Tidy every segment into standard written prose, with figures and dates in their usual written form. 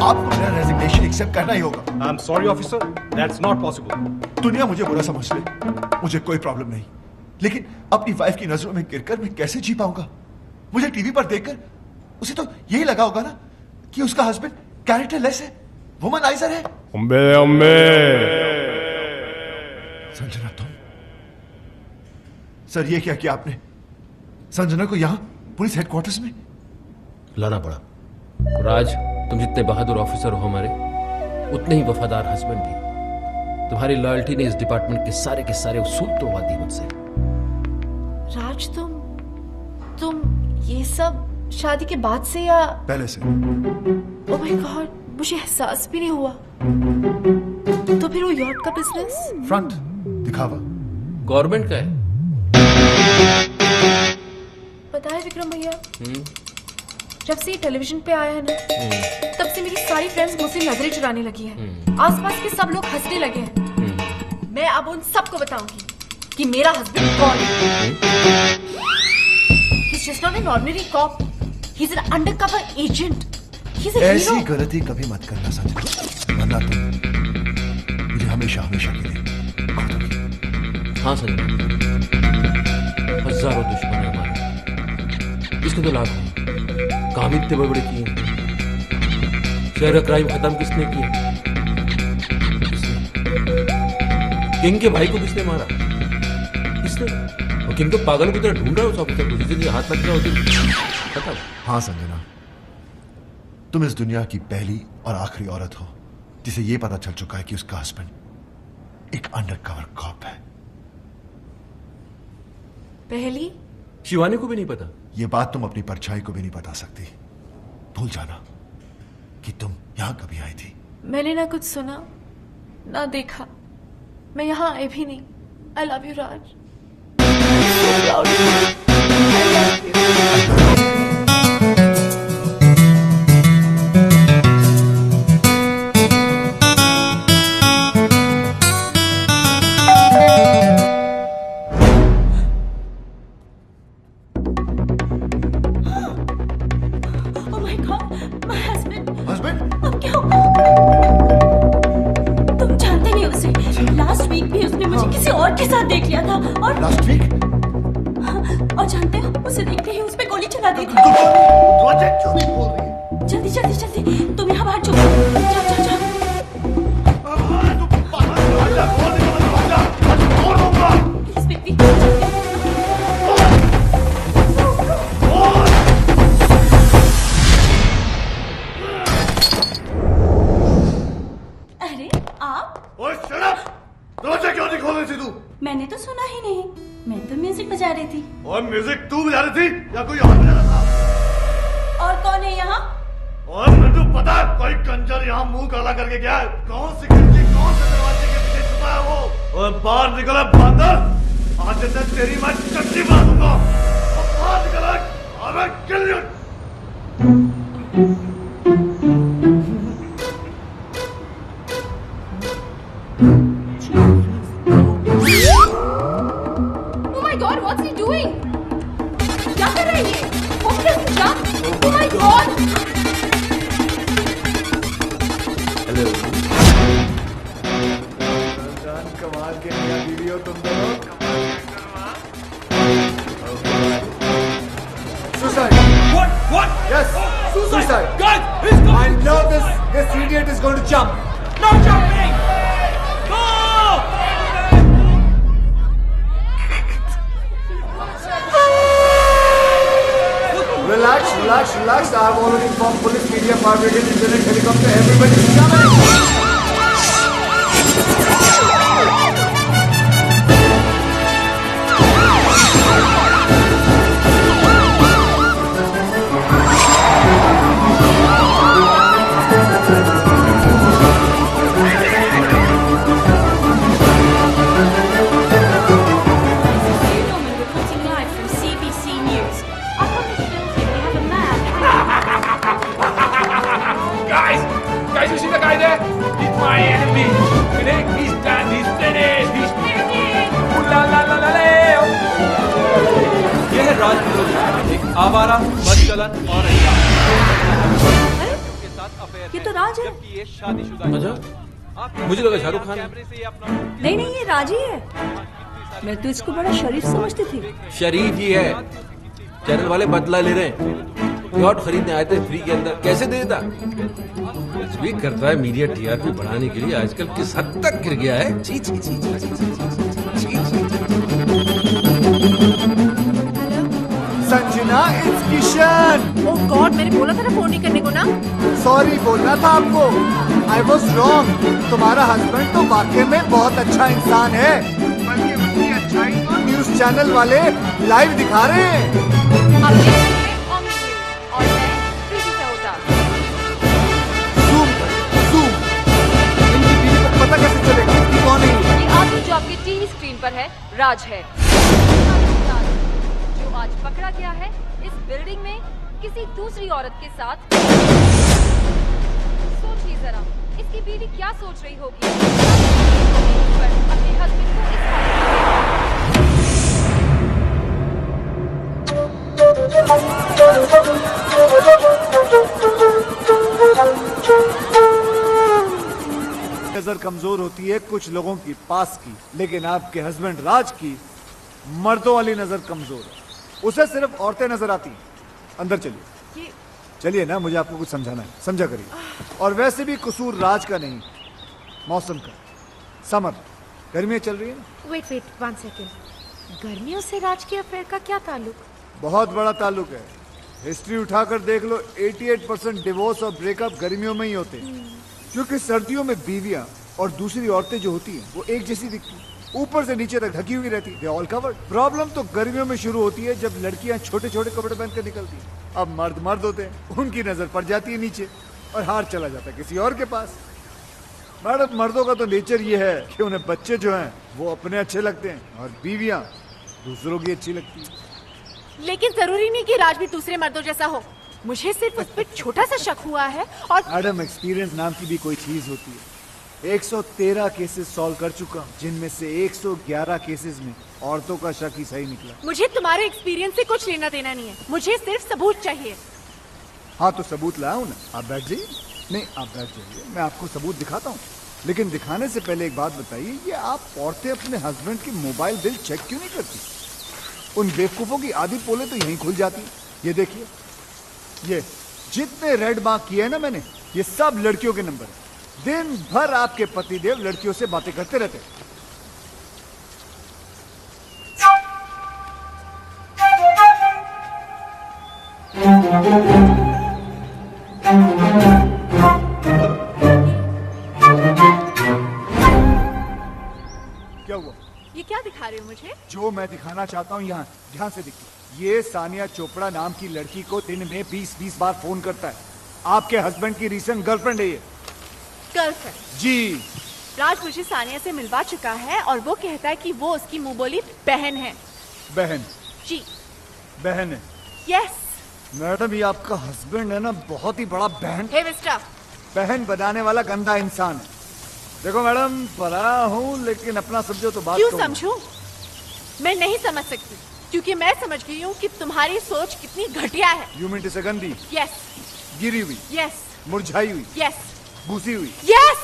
आपको मेरा resignation accept करना ही होगा। I am sorry officer, that's not possible. दुनिया मुझे बुरा समझ ले, मुझे कोई प्रॉब्लम नहीं, लेकिन अपनी वाइफ की नजरों में गिरकर मैं कैसे जी पाऊंगा? मुझे टीवी पर देखकर उसे तो यही लगा होगा ना कि उसका हस्बैंड कैरेक्टरलेस है, वुमनाइजर है। संजना, तुम सर ये क्या किया आपने? संजना को यहां पुलिस हेडक्वार्टर्स में लाना पड़ा। राज, तुम जितने बहादुर ऑफिसर हो हमारे, उतने ही वफादार हस्बैंड भी। तुम्हारी लॉयल्टी ने इस डिपार्टमेंट के सारे उसूल तोड़वा दिए मुझसे। राज, तुम ये सब शादी के बाद से या पहले से? ओह माय गॉड, मुझे एहसास भी नहीं हुआ। तो फिर वो यॉट का बिजनेस? फ्रंट दिखावा गवर्नमेंट का है। पता है विक्रम भैया, जब से ये टेलीविजन पे आया है ना, तब से मेरी सारी फ्रेंड्स मुझसे नजरें चुराने लगी हैं। आसपास के सब लोग हंसने लगे हैं। मैं अब उन सबको बताऊंगी कि मेरा हस्बैंड कौन है। He's just not an ordinary cop. He's an undercover agent. He's a ऐसी hero. गलती कभी मत करना संजना, वरना तुम मुझे हमेशा हमेशा के लिए। हाँ संजय, हजारों दुश्मन है हमारे, इसके तो लाभ है। काम इतने बड़े बड़े किए, शहर का क्राइम खत्म किसने किया? किंग के भाई को किसने मारा? किसने? और किंग तो पागल की तरह ढूंढ रहा है उस ऑफिसर को, जिससे हाथ लग गया खत्म। हाँ संजना, तुम इस दुनिया की पहली और आखिरी औरत हो जिसे यह पता चल चुका है कि उसका हस्बैंड एक अंडरकवर कॉप है। पहली? शिवानी को भी नहीं पता। यह बात तुम अपनी परछाई को भी नहीं बता सकती। भूल जाना कि तुम यहां कभी आई थी। मैंने ना कुछ सुना ना देखा, मैं यहाँ आई भी नहीं। आई लव यू राज। देख लिया था और लास्ट वीक और जानते हो, उसे देखते ही उस पे गोली चला दी थी। क्यों नहीं बोल रही है? जल्दी जल्दी जल्दी, तुम यहाँ बाहर छुपो। जाओ जाओ जाओ। प्लीज बेबी, अरे आप? ओए शट अप! दरवाजा क्यों नहीं खोल रही थी तू? मैंने तो सुना ही नहीं, मैं तो म्यूजिक बजा रही थी। और म्यूजिक तू बजा रही थी या कोई और बजा रहा था? और कौन है यहाँ? और मुझे पता है कोई कंजर यहाँ मुंह काला करके गया है। कौन सी खिड़की, कौन से दरवाजे के पीछे छुपा है वो? और बाहर निकला बंदर, आज मैं तेरी मैं चट्टी मार दूंगा। और बाहर निकला, अब मैं kill you. Oh my God, what's he doing? क्या कर रहा है ये? What is he doing? Oh my God! Hello. जान कमाल के क्या बीवी हो तुम दोनों? Suicide! What? Yes, suicide! Guys, he's I know this idiot is going to jump. No jumping! No! Relax. I have already informed police, media, fire brigade, internet, helicopter, everybody is coming. Guys, you see the guy there? He's my enemy. He's done. He's finished. He's finished. Ooh la la la la la. ये है राज, एक आवारा, बदचलन और के साथ affair ये तो राज है। अच्छा, मुझे लगा शाहरुख खान है। नहीं नहीं, ये राज ही है। मैं तो इसको बड़ा शरीफ समझती थी। शरीफ ही है। चैनल वाले बदला ले रहे हैं। प्लॉट खरीदने आए थे फ्री के अंदर, कैसे दे देता? भी करता है मीडिया टीआरपी बढ़ाने के लिए, आजकल किस हद तक गिर गया है। छी छी छी छी छी छी छी छी। Sanjana, it's Kishan. Oh God, मैंने बोला था ना फोन नहीं करने को ना। सॉरी बोलना था आपको। I was wrong. तुम्हारा हस्बैंड तो वाकई में बहुत अच्छा इंसान है, बल्कि उसकी अच्छाई तो न्यूज चैनल वाले लाइव दिखा रहे हैं। इनकी बीवी को पता कैसे चलेगा कि कौन है ये? आदमी जो आपके टीवी स्क्रीन पर है राज है, जो आज पकड़ा गया है इस बिल्डिंग में किसी दूसरी औरत के साथ। सोचिए जरा, इसकी बीवी क्या सोच रही होगी अपने हस्बैंड को इस नजर कमजोर होती है कुछ लोगों की पास की, लेकिन आपके हस्बैंड राज की मर्दों वाली नजर कमजोर है। उसे सिर्फ औरतें नजर आती हैं। अंदर चलिए, चलिए ना, मुझे आपको कुछ समझाना है, समझा करिए। और वैसे भी कसूर राज का नहीं, मौसम का। समर, गर्मियां चल रही है ना। वेट 1 सेकेंड, गर्मियों से राज के अफेयर का क्या ताल्लुक? बहुत बड़ा ताल्लुक है। हिस्ट्री उठाकर देख लो, 88% डिवोर्स और ब्रेकअप गर्मियों में ही होते हैं, क्योंकि सर्दियों में बीवियां और दूसरी औरतें जो होती हैं वो एक जैसी दिखती हैं, ऊपर से नीचे तक ढकी हुई रहती है, ऑल कवर्ड। प्रॉब्लम तो गर्मियों में शुरू होती है जब लड़कियां छोटे छोटे कपड़े पहन कर निकलती हैं। अब मर्द होते हैं, उनकी नजर पड़ जाती है नीचे और हार चला जाता है किसी और के पास। मैडम, मर्दों का तो नेचर ये है कि उन्हें बच्चे जो हैं वो अपने अच्छे लगते हैं और बीवियां दूसरों की अच्छी लगती है। लेकिन जरूरी नहीं कि राज भी दूसरे मर्दों जैसा हो। मुझे सिर्फ उस पर छोटा सा शक हुआ है। और मैडम, एक्सपीरियंस नाम की भी कोई चीज होती है। 113 केसेस सॉल्व कर चुका हूं, जिनमें से 111 केसेस में औरतों का शक ही सही निकला। मुझे तुम्हारे एक्सपीरियंस से कुछ लेना देना नहीं है, मुझे सिर्फ सबूत चाहिए। हाँ तो सबूत लाया हूं ना, आप बैठ जाइए। नहीं, आप बैठ जाइए, मैं आपको सबूत दिखाता हूँ। लेकिन दिखाने से पहले एक बात बताइए, ये आप औरतें अपने हस्बैंड की मोबाइल बिल चेक क्यों नहीं करती? उन बेवकूफों की आधी पोले तो यहीं खुल जाती। ये देखिए, ये जितने रेड मार्क किए हैं ना मैंने, ये सब लड़कियों के नंबर है। दिन भर आपके पतिदेव लड़कियों से बातें करते रहते हैं। क्या हुआ? ये क्या दिखा रहे हो मुझे? जो मैं दिखाना चाहता हूँ यहाँ ध्यान से देखिए। ये सानिया चोपड़ा नाम की लड़की को दिन में 20-20 बार फोन करता है। आपके हस्बैंड की रीसेंट गर्लफ्रेंड है ये। गर्लफ्रेंड? जी। राज मुझे सानिया से मिलवा चुका है और वो कहता है कि वो उसकी मुंह बोली बहन है। बहन? जी। बहन है? यस। मैडम, ये आपका हस्बैंड है ना, बहुत ही बड़ा बहन। हे मिस्टर, बहन बनाने वाला गंदा इंसान है। देखो मैडम, पराया हूँ लेकिन अपना समझो तो बात। क्यों समझूं? मैं नहीं समझ सकती, क्योंकि मैं समझ गई हूँ कि तुम्हारी सोच कितनी घटिया है। यू मीन टू से गंदी? यस। गिरी हुई? यस। मुरझाई हुई? यस। घुसी हुई? यस।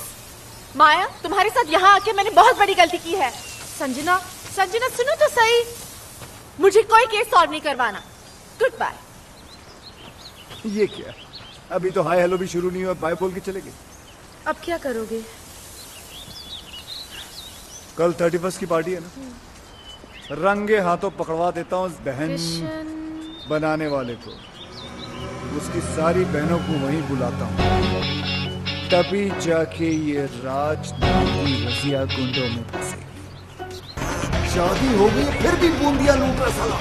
माया, तुम्हारे साथ यहाँ आके मैंने बहुत बड़ी गलती की है। संजना, संजना सुनो तो सही, मुझे कोई केस सॉल्व नहीं करवाना। Good bye. ये क्या? अभी तो हाय हेलो भी शुरू नहीं हुआ, बाय बोल के चले गए। अब क्या करोगे? कल 31 की पार्टी है ना, रंगे हाथों पकड़वा देता हूँ उस बहन बनाने वाले को। उसकी सारी बहनों को वहीं बुलाता हूँ, तभी जाके ये राज नामी रजिया गुंडों में फंसे। शादी हो गई फिर भी बूंदिया लूट रहा साला,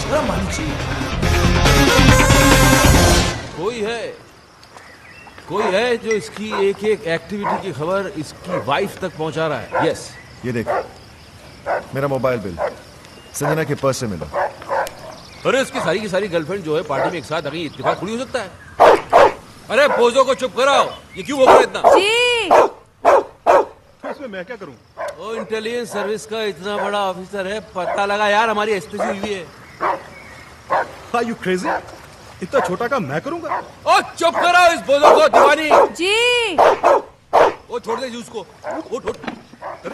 शर्म आनी चाहिए। कोई है जो इसकी एक एक एक्टिविटी की खबर इसकी वाइफ तक पहुंचा रहा है। यस। ये देख, मेरा मोबाइल बिल संजना के पर्स से मिला। अरे इसकी सारी की सारी गर्लफ्रेंड जो है पार्टी में एक साथ आ गई, इत्तेफाक थोड़ी हो सकता है। अरे पोजो को चुप कराओ, ये क्यों बोल रहे इतना? जी। इसमें मैं क्या करूं? ओ इंटेलिजेंस सर्विस का इतना बड़ा ऑफिसर है, पता लगा यार हमारी एसपीसी हुई है। Are you crazy? इतना छोटा काम मैं करूंगा? ओ चुप करो इस बोलो को दीवानी। जी वो छोड़ दे उसको। वो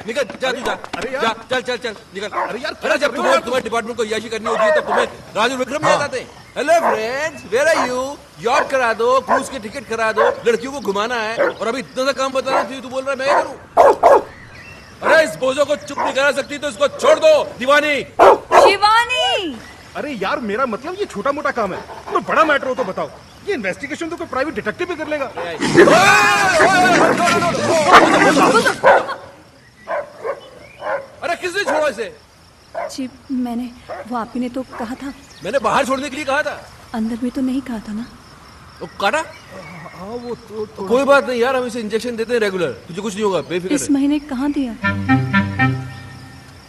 निकल जा तू जा। अरे यार। जा, चल निकल। अरे यार, अरे जब तुम्हारे डिपार्टमेंट को याशी करनी होती है तब तुम्हें राजू विक्रम याद आते हैं। Hello friends, where are you? Yacht करा दो, क्रूज की टिकट करा दो, लड़कियों को घुमाना है और अभी इतना सा काम बताना थी, तू बोल रहा है मैं करूं? अरे इस बोझो को चुप नहीं करा सकती तो इसको छोड़ दो दीवानी। शिवानी। अरे यार, मेरा मतलब ये छोटा मोटा काम है, तो बड़ा मैटर हो तो बताओ। ये इन्वेस्टिगेशन तो कोई प्राइवेट डिटेक्टिव भी कर लेगा। अरे किसने छोड़ा इसे? जी मैंने, वो आप ही ने तो कहा था। मैंने बाहर छोड़ने के लिए कहा था। अंदर में तो नहीं कहा था ना। वो काटा? हाँ वो तो कोई बात नहीं यार, हम इसे इंजेक्शन देते हैं रेगुलर, तुझे कुछ नहीं होगा, बेफिक्र इस रह। महीने कहाँ दिया?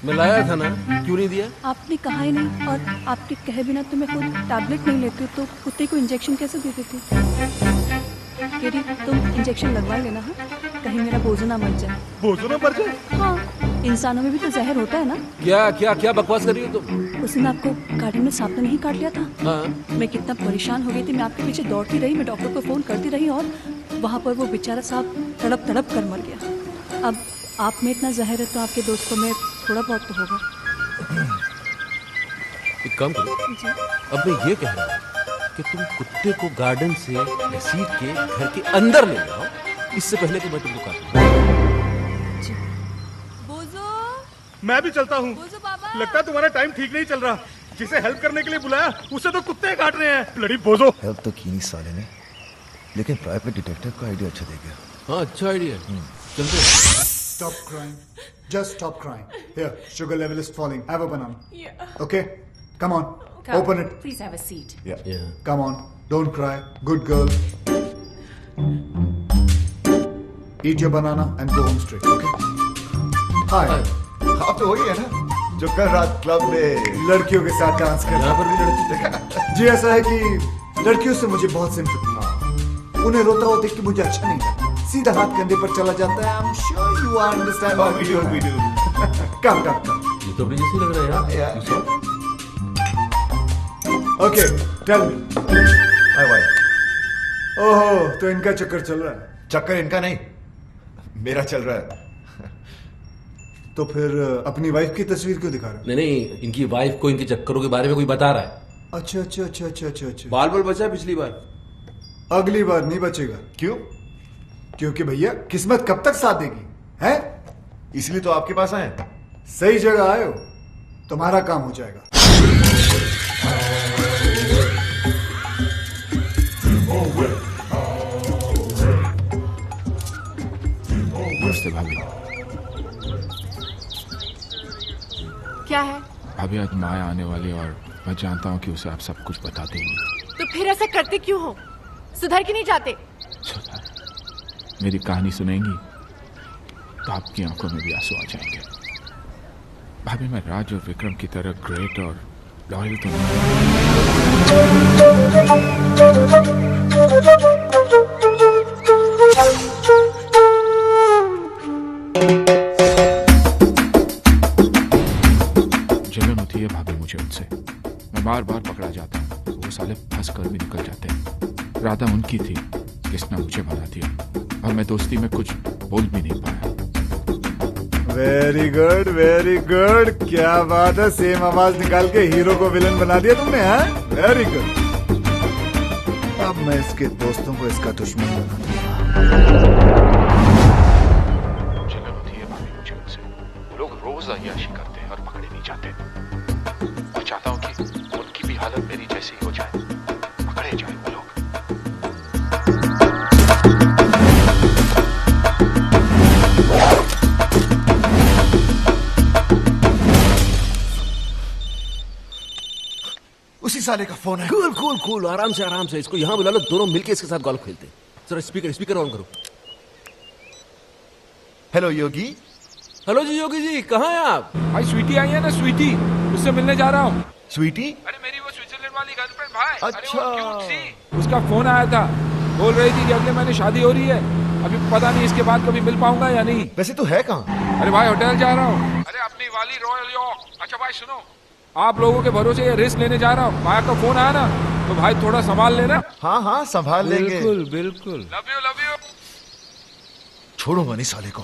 मैं लाया था ना, क्यों नहीं दिया? आपने कहा ही नहीं, और आपके कहे बिना तो मैं खुद टैबलेट नहीं लेती, तो कुत्ते को इंजेक्शन कैसे दे देती? केरी, तुम इंजेक्शन लगवा लेना। हाँ, कहीं मेरा बोझो ना मर जाए। बोझो ना मर जाए? हाँ, इंसानों में भी तो जहर होता है ना। क्या क्या क्या बकवास कर रही हो तुम? उस दिन आपको गार्डन में सांप ने नहीं काट लिया था? हाँ। मैं कितना परेशान हो गई थी, मैं आपके पीछे दौड़ती रही, मैं डॉक्टर को फोन करती रही, और वहाँ पर वो बेचारा सांप तड़प तड़प कर मर गया। अब आप में इतना जहर है तो आपके दोस्तों में थोड़ा बहुत तो होगा। एक काम करो, अब मैं ये कह रहा हूँ कि तुम कुत्ते को गार्डन से घसीट के घर के अंदर ले जाओ, इससे पहले कि मैं तुमको काटूं। बोझो, मैं भी चलता हूँ। बोझो बाबा। लगता है तुम्हारा टाइम ठीक नहीं चल रहा। जिसे हेल्प करने के लिए बुलाया उसे तो कुत्ते काट रहे हैं। ब्लडी बोझो। हेल्प तो की नहीं साले ने, लेकिन प्राइवेट डिटेक्टिव का आइडिया अच्छा दे गया। हाँ अच्छा आइडिया, चलते। Stop crying. Just stop crying. Here, sugar level is falling. Have a banana. Yeah. Okay? Come on. Open it. Please have a seat. Yeah. Come on. Don't cry. Good girl. Eat your banana and go home straight. Okay? Hi. आप तो वही है ना जो कल रात club में लड़कियों के साथ डांस कर यहाँ पर भी लड़की। जी ऐसा है कि लड़कियों से मुझे बहुत सिंपैथी है। उन्हें रोता हुआ देख के मुझे अच्छा नहीं लगता। सीधा हाथ कंधे पर चला जाता है। I'm sure you understand what we do. Come. ये तो अपनी जैसी लग रहा है यार। Okay, tell me. हाय भाई। ओहो, तो इनका चक्कर चल रहा है। चक्कर इनका नहीं, मेरा चल रहा है। तो फिर अपनी वाइफ की तस्वीर क्यों दिखा रहे हो? नहीं, इनकी वाइफ को इनके चक्करों के बारे में कोई बता रहा है। अच्छा। बाल बचा पिछली बार, अगली बार नहीं बचेगा। क्यों? क्योंकि भैया किस्मत कब तक साथ देगी है? इसलिए तो आपके पास आए। सही जगह आए हो, तुम्हारा काम हो जाएगा। नमस्ते भाभी। क्या है? भाभी आज माया आने वाली और मैं जानता हूँ कि उसे आप सब कुछ बता देंगी। तो फिर ऐसा करते क्यों हो? सुधर के नहीं जाते? मेरी कहानी सुनेंगी तो आपकी आंखों में भी आंसू आ जाएंगे। भाभी मैं राज और विक्रम की तरह ग्रेट और लॉयल तो जलन होती है भाभी मुझे उनसे। मैं बार बार पकड़ा जाता हूँ, तो वो साले फंस कर भी निकल जाते हैं। राधा उनकी थी जिसने मुझे बना दिया, और मैं दोस्ती में कुछ बोल भी नहीं पाया। Very good. क्या बात है, सेम आवाज निकाल के हीरो को विलन बना दिया तुमने। हाँ, वेरी गुड। अब मैं इसके दोस्तों को इसका दुश्मन बना दूंगा। जलन होती है भाभी मुझे उनसे। वो लोग रोज अय्याशी करते हैं और पकड़े नहीं जाते। मैं चाहता हूँ कि उनकी भी हालत मेरी जैसी हो जाए, पकड़े जाए वो लोग। उसी साले का फोन है। कूल, आराम से इसको यहाँ बुला लो, दोनों मिलके इसके साथ गोल्फ खेलते हैं। जरा स्पीकर ऑन करो। हेलो योगी। हेलो जी योगी जी, कहाँ हैं आप? भाई स्वीटी आई है ना, स्वीटी, उससे मिलने जा रहा हूँ। स्वीटी? अरे मेरी वो स्विट्जरलैंड वाली गर्लफ्रेंड भाई। अच्छा। अरे वो क्यूट सी। उसका फोन आया था, बोल रही थी कि अगले महीने शादी हो रही है। अभी पता नहीं इसके बाद कभी मिल पाऊंगा या नहीं। वैसे तो है कहाँ? अरे भाई होटल जा रहा हूँ। अरे अपनी वाली रॉयल यॉर्क। अच्छा भाई सुनो, आप लोगों के भरोसे ये रिस्क लेने जा रहा हूँ। माया का फोन आया ना, तो भाई थोड़ा संभाल लेना। हाँ हाँ संभाल लेंगे। बिल्कुल बिल्कुल। Love you. छोड़ो मनी साले को।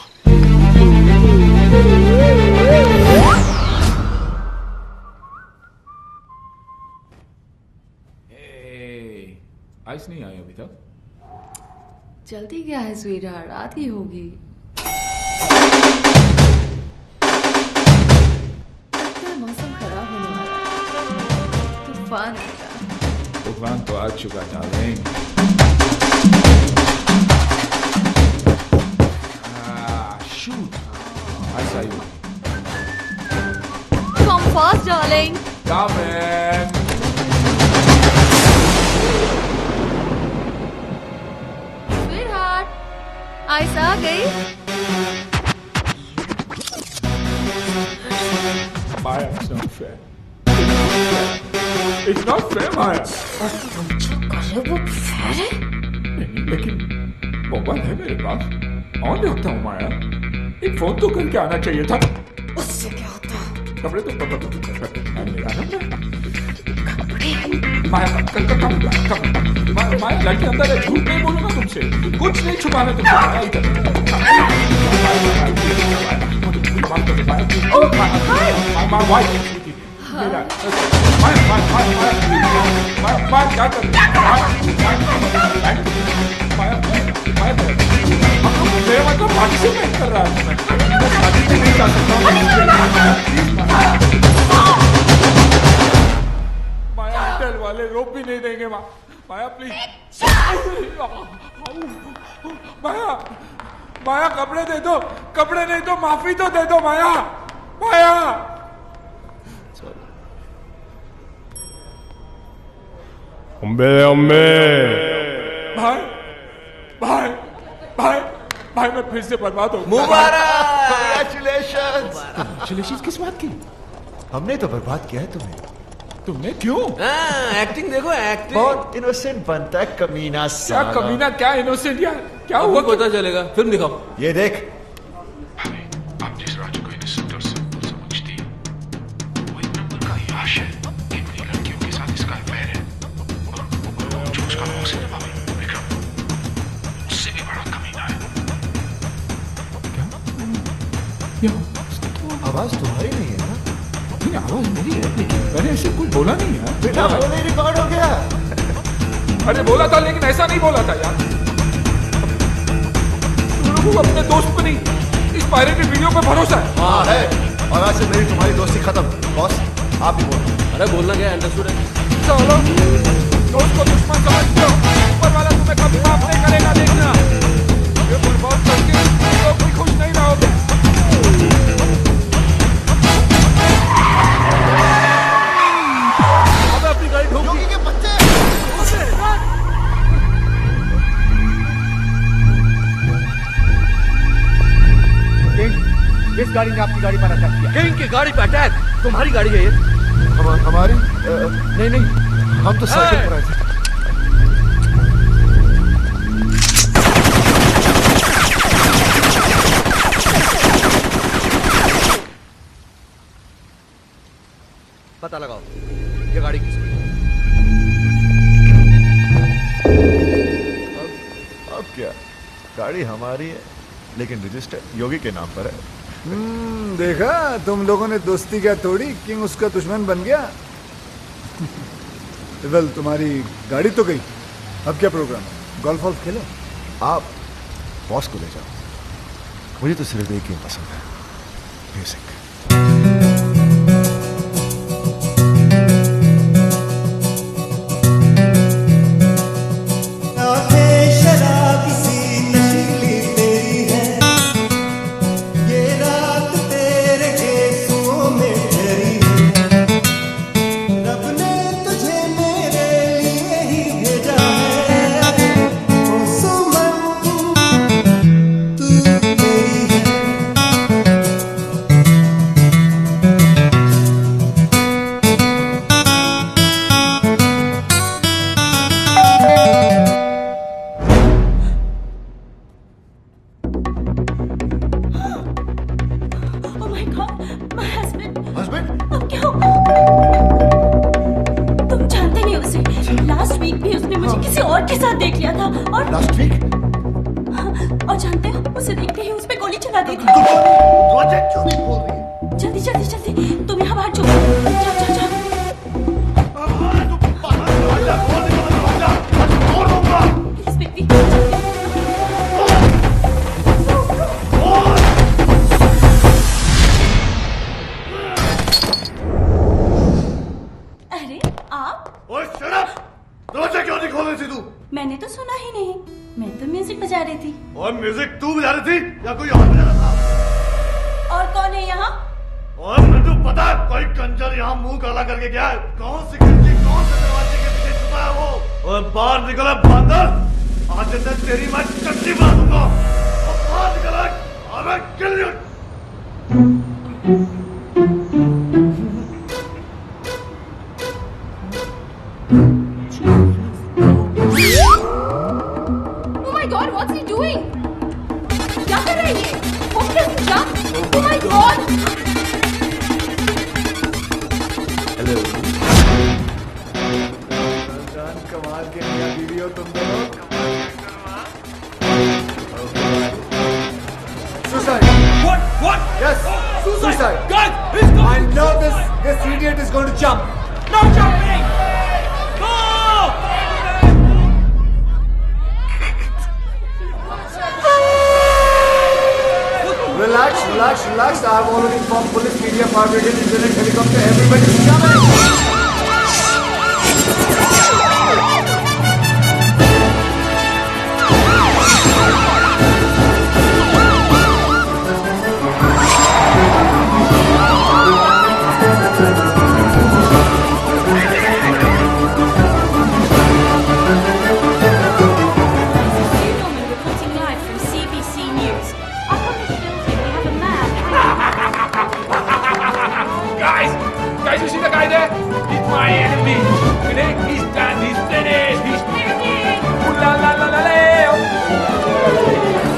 आइस नहीं आई अभी तक। जल्दी क्या है स्वीटहार्ट, आधी होगी। मौसम खराब होने वाला है, तूफान आएगा। तूफान तो आ चुका डार्लिंग। शूट आइस आई। Come fast, darling. Come in. Sweetheart, ice आ गई। Maya, it's not fair. It's not fair, Maya. अरे वो फेयर है? नहीं, लेकिन मोबाइल है मेरे पास, ऑन रखता हूँ माया। एक फोन तो करके आना चाहिए था। उससे क्या होता? कपड़े तो मेरा माया लड़की अंदर है, झूठ नहीं बोलूंगा तुमसे, कुछ नहीं छुपाना पार्टिसिपेट कर रहा है। नहीं जा सकता माया, होटल वाले रोक भी नहीं देंगे। माया प्लीज, माया माया कपड़े दे दो, कपड़े नहीं तो माफी तो दे दो माया। माया अम्बे अम्बे। भाई भाई भाई भाई मैं फिर से बर्बाद हो गया। Congratulations किस बात की? हमने तो बर्बाद किया है तुम्हें। तुमने क्यों? एक्टिंग देखो, एक्टिंग बहुत इनोसेंट बनता है कमीना क्या साला। कमीना, क्या इनोसेंट यार, क्या हुआ? हुआ? पता चलेगा, फिल्म दिखाओ। ये देख, आप जिस राजू को इनोसेंट और सिंपल समझती, वो एक नंबर का याश है। कितनी लड़कियों के साथ इसका अफेयर है और जो उसका बॉस है विक्रम, उससे भी बड़ा कमीना है। क्या? आवाज तुम्हारी नहीं है ना? नहीं, आवाज मेरी है, लेकिन मैंने ऐसे कुछ बोला नहीं है। बेटा वो नहीं रिकॉर्ड हो गया। अरे बोला था, लेकिन ऐसा नहीं बोला था यार। तुम लोगों को अपने दोस्त पर नहीं, इस पायरेटेड वीडियो पे भरोसा है। हाँ है, और आज से मेरी तुम्हारी दोस्ती खत्म। बॉस आप भी बोलो। अरे बोलना क्या है, अंडरस्टूड है। चलो, दोस्त को दुश्मन समझते हो, ऊपर वाला तुम्हें कभी माफ नहीं करेगा, देखना। ये बर्बाद करके तुम लोग भी खुश नहीं रहोगे। अब अपनी गाड़ी ठोक दी। के बच्चे किस गाड़ी ने आपकी गाड़ी पर अटैक किया? किंग की गाड़ी पे अटैक? तुम्हारी गाड़ी है ये? हमारी नहीं, हम तो साइकिल पर आए थे। पता लगाओ ये गाड़ी किसकी है। अब क्या, गाड़ी हमारी है लेकिन रजिस्टर योगी के नाम पर है। देखा तुम लोगों ने दोस्ती क्या तोड़ी, किंग उसका दुश्मन बन गया। वेल तुम्हारी गाड़ी तो गई, अब क्या प्रोग्राम है? गोल्फ वॉल्फ खेलो। आप बॉस को ले जाओ, मुझे तो सिर्फ एक ही पसंद है, म्यूजिक। किसी और के साथ देख लिया था और लास्ट वीक और जानते हो उसे देखते ही उस पे गोली चला दी थी। दरवाजा क्यों नहीं खोल रही है? जल्दी जल्दी जल्दी तुम यहाँ बाहर जाओ जाओ जाओ जाओ। तू बाहर दरवाजा खोल दे, दरवाजा आज तोड़ दूंगा। प्लीज बेबी जल्दी। अरे आप ओए शट अप! दरवाजा क्यों नहीं खोल रही थी तू? मैंने तो सुना ही नहीं, मैं तो म्यूजिक बजा रही थी। और म्यूजिक तू बजा रही थी या कोई और बजा रहा था? और कौन है यहाँ? और मुझे पता है कोई कंजर यहाँ मुंह काला करके गया है। कौन सी खिड़की कौन से दरवाजे के पीछे छुपा है वो? और बाहर निकला बंदर, आज मैं तेरी मैं चट्टी बना दूंगा। और बाहर निकला और मैं kill you. Oh my God, what's he doing? क्या कर रहा है ये? What does he jump? Oh my God! Hello जान कमाल के मियां बीवी हो तुम दोनों। Suicide. What? Yes. Suicide. Guys, he's going. I know this idiot is going to jump. No jumping. No. Relax, relax, relax. I have already informed police, media, fire brigade, internet, helicopter, everybody is coming. Reporting live from CBC News. Up on the hill here we have a man. Guys, you see the guy there? He's my enemy. He's done. He's finished. He's finished. Ooh la la la la la.